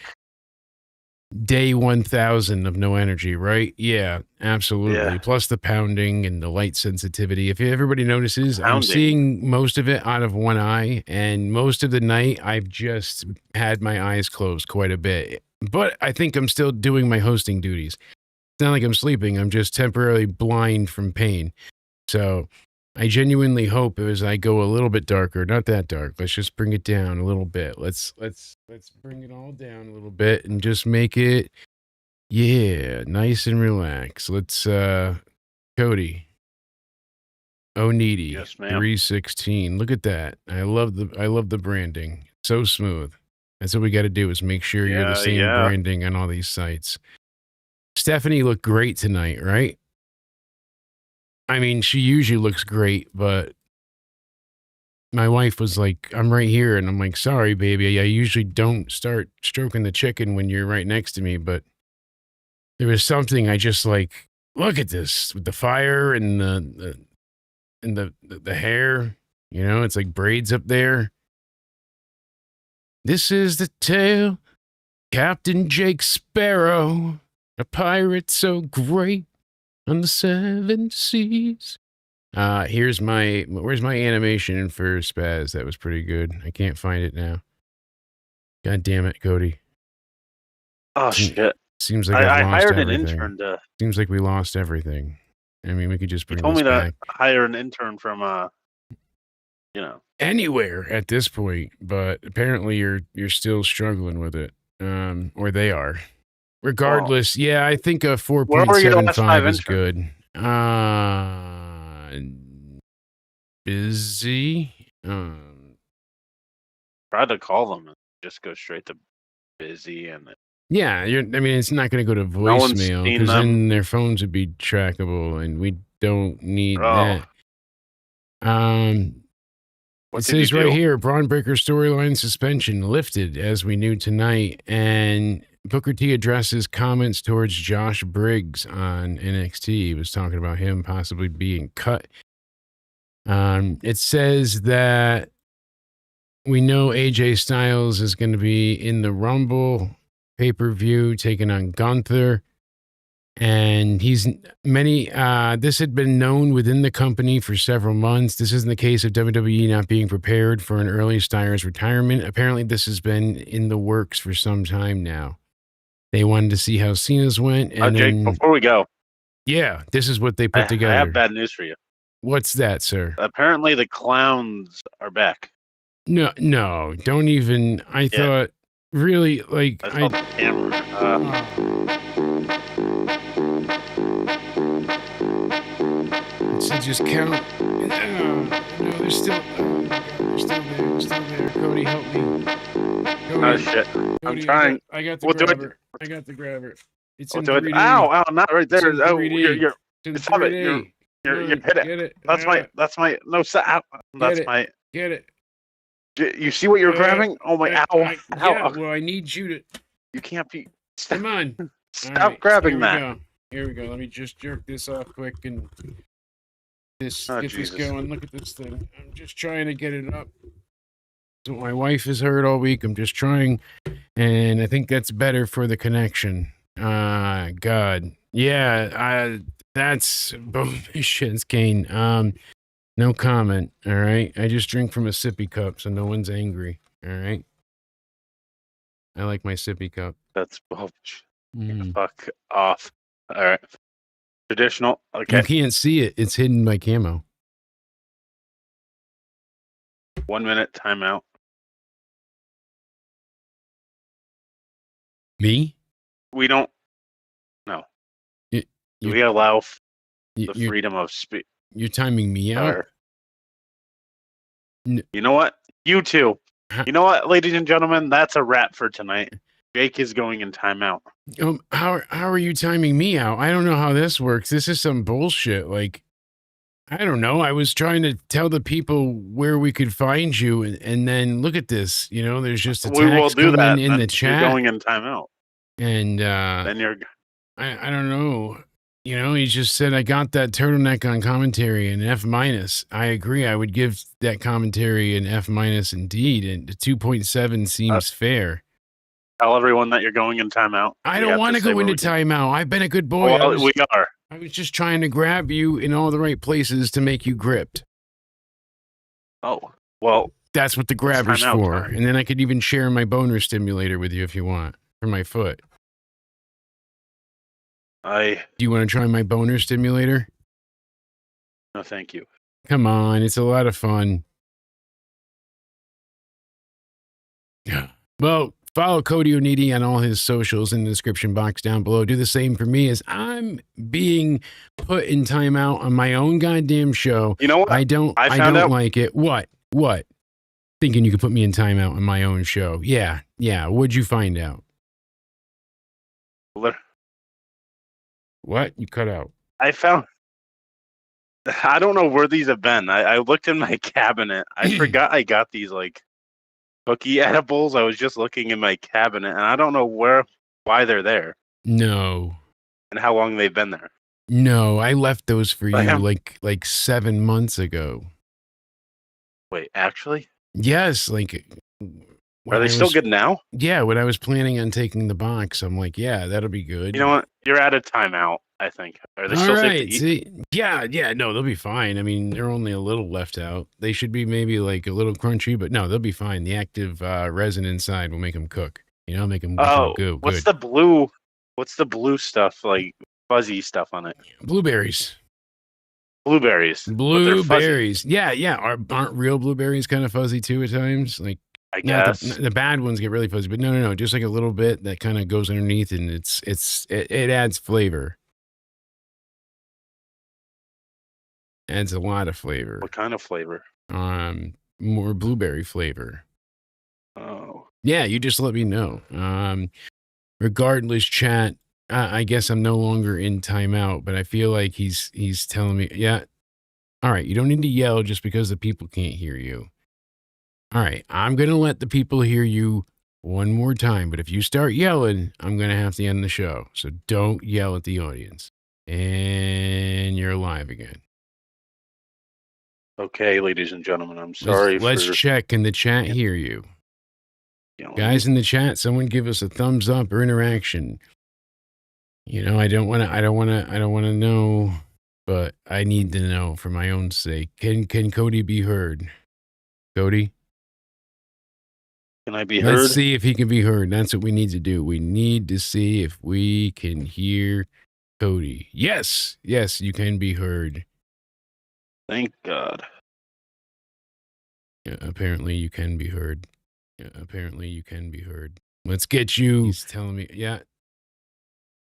Day 1000 of no energy, right? Yeah, absolutely. Yeah. Plus the pounding and the light sensitivity. If everybody notices, I'm Pounding. seeing most of it out of one eye, and most of the night I've just had my eyes closed quite a bit. But I think I'm still doing my hosting duties. It's not like I'm sleeping. I'm just temporarily blind from pain. So I genuinely hope as I go a little bit darker, not that dark. Let's just bring it down a little bit. Let's bring it all down a little bit and just make it, nice and relaxed. Let's, Cody. Oh, needy. Yes, ma'am. 316. Look at that. I love the branding. So smooth. That's what we got to do is make sure you're the same branding on all these sites. Stephanie looked great tonight, right? I mean, she usually looks great, but my wife was like, I'm right here. And I'm like, sorry, baby. I usually don't start stroking the chicken when you're right next to me. But there was something I just like, look at this with the fire and the hair. You know, it's like braids up there. This is the tale. Captain Jake Sparrow, a pirate so great on the 7 seas. Where's my animation for Spaz? That was pretty good. I can't find it now. God damn it, Cody. Oh shit! Seems like I I've lost hired everything. an intern to. Seems like we lost everything. I mean, we could just bring He told this me back. to hire an intern from Anywhere at this point, but apparently you're still struggling with it. Or they are. Regardless, yeah, I think a 4.75 is good. Busy. Tried to call them and just go straight to busy and. Yeah, it's not going to go to voicemail because then their phones would be trackable, and we don't need that. It says right here, Bron Breakker storyline suspension lifted as we knew tonight, and Booker T addresses comments towards Josh Briggs on NXT. He was talking about him possibly being cut. It says that we know AJ Styles is going to be in the Rumble pay-per-view taking on Gunther. And this had been known within the company for several months. This isn't the case of WWE not being prepared for an early Styles retirement. Apparently, this has been in the works for some time now. They wanted to see how Cena's went. And Jake, before we go. Yeah, this is what they put together. I have bad news for you. What's that, sir? Apparently, the clowns are back. No, don't even. I thought, really, like... I saw the camera. So just count. No, they're still there. Cody, help me. Cody, oh shit! Cody, I'm trying. I got the grabber. I got the grabber. It's in 3D. Ow! Not right there. It's in 3D. You're stop it. You're hit it. Get it. That's my no. That's my. Get it. You see what you're grabbing? Oh my! Ow! Yeah. Well, I need you to. You can't be. Come on. Stop grabbing that. Go. Here we go. Let me just jerk this off quick and get this Jesus. going. Look at this thing. I'm just trying to get it up. So my wife has heard all week. I'm just trying, and I think that's better for the connection. God. Yeah, that's bullshit, Kane. No comment, all right? I just drink from a sippy cup, so no one's angry, all right? I like my sippy cup. That's bullshit. Fuck off. All right. Traditional. Okay. You can't see it. It's hidden by camo. 1 minute timeout. Me? We don't. No. You- we allow You- the you're, freedom of speech. you're timing me out? You know what? You too. You know what, ladies and gentlemen? That's a wrap for tonight. Jake is going in timeout. How are you timing me out? I don't know how this works. This is some bullshit. Like, I don't know. I was trying to tell the people where we could find you, and then look at this. You know, there's just a text We will do that coming in the chat. You're going in timeout. And then you're. I don't know. You know, he just said I got that turtleneck on commentary an F-. I agree. I would give that commentary an F- indeed, and 2.7 seems fair. Tell everyone that you're going in timeout. I don't want to go into timeout. I've been a good boy. Well, we are. I was just trying to grab you in all the right places to make you gripped. Oh, well. That's what the grabber's for. Time. And then I could even share my boner stimulator with you if you want, for my foot. Do you want to try my boner stimulator? No, thank you. Come on, it's a lot of fun. Yeah. Well, follow Cody Onidi on all his socials in the description box down below. Do the same for me as I'm being put in timeout on my own goddamn show. You know what? I don't like it. What? Thinking you could put me in timeout on my own show. Yeah. What'd you find out? What? You cut out. I don't know where these have been. I looked in my cabinet. I forgot I got these like cookie edibles. I was just looking in my cabinet, and I don't know why they're there. No. And how long they've been there. No, I left those for you like 7 months ago. Wait, actually? Yes, like. Are they still good now? Yeah, when I was planning on taking the box, I'm like, yeah, that'll be good. You know what? You're out of timeout, I think. Are they still safe to eat? See, yeah, no, they'll be fine. I mean, they're only a little left out. They should be maybe like a little crunchy, but no, they'll be fine. The active resin inside will make them cook. You know, make them good. What's the blue stuff, like fuzzy stuff on it? Blueberries. Blueberries. Yeah. Aren't real blueberries kind of fuzzy too at times? Like, I guess the bad ones get really fuzzy, but no, just like a little bit that kind of goes underneath, and it adds flavor. Adds a lot of flavor. What kind of flavor? More blueberry flavor. Oh. Yeah, you just let me know. Regardless, chat. I guess I'm no longer in timeout, but I feel like he's telling me, yeah. All right, you don't need to yell just because the people can't hear you. All right, I'm going to let the people hear you one more time, but if you start yelling, I'm going to have to end the show. So don't yell at the audience. And you're live again. Okay, ladies and gentlemen, I'm sorry. Let's check. Can the chat hear you? Guys in the chat, someone give us a thumbs up or interaction. You know, I don't want to know, but I need to know for my own sake. Can Cody be heard? Cody? Can I be heard? Let's see if he can be heard. That's what we need to do. We need to see if we can hear Cody. Yes, you can be heard. Thank God. Yeah, apparently you can be heard. Let's get you. He's telling me, yeah.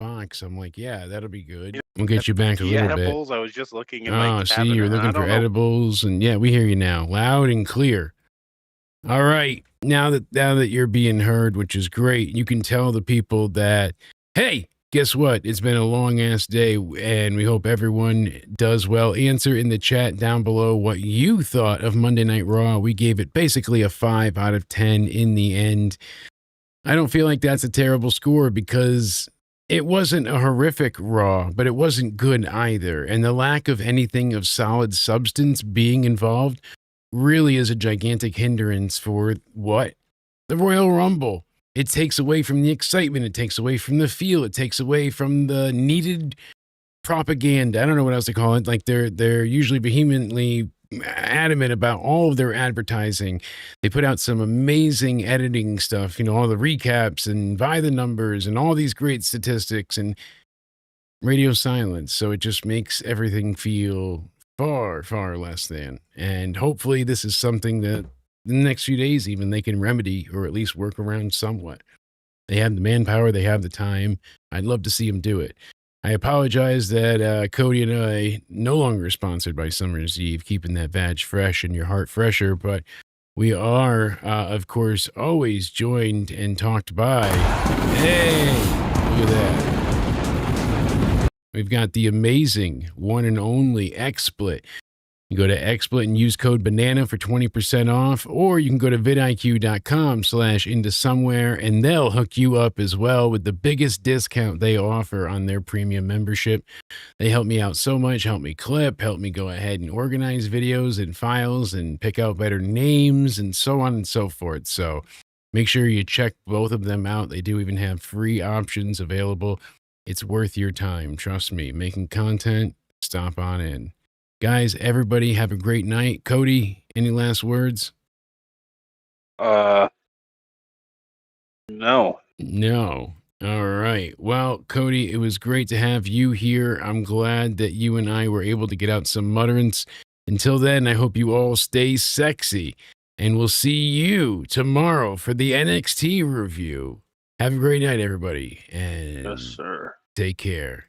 Box. I'm like, yeah, that'll be good. We'll get you back a little edibles, bit. I was just looking in my cabinet. See, you're looking for edibles, and yeah, we hear you now, loud and clear. All right, now that you're being heard, which is great, you can tell the people that, hey, guess what? It's been a long ass day, and we hope everyone does well. Answer in the chat down below what you thought of Monday Night Raw. We gave it basically a 5 out of 10 in the end. I don't feel like that's a terrible score because it wasn't a horrific Raw, but it wasn't good either. And the lack of anything of solid substance being involved really is a gigantic hindrance for what? The Royal Rumble. It takes away from the excitement. It takes away from the feel. It takes away from the needed propaganda. I don't know what else to call it. Like they're usually vehemently adamant about all of their advertising. They put out some amazing editing stuff, all the recaps and by the numbers and all these great statistics and radio silence. So it just makes everything feel far, far less than. And hopefully this is something that in the next few days even they can remedy or at least work around somewhat. They have the manpower, they have the time. I'd love to see them do it. I apologize that Cody and I no longer sponsored by Summer's Eve, keeping that badge fresh and your heart fresher, but we are, of course, always joined and talked by, hey, look at that. We've got the amazing one and only XSplit. You go to XSplit and use code BANANA for 20% off, or you can go to vidIQ.com/into-somewhere and they'll hook you up as well with the biggest discount they offer on their premium membership. They help me out so much, help me clip, help me go ahead and organize videos and files and pick out better names and so on and so forth. So make sure you check both of them out. They do even have free options available. It's worth your time. Trust me, making content, stop on in. Guys, everybody have a great night. Cody, any last words? No. No. All right. Well, Cody, it was great to have you here. I'm glad that you and I were able to get out some mutterance. Until then, I hope you all stay sexy. And we'll see you tomorrow for the NXT review. Have a great night, everybody. And Yes, sir. take care.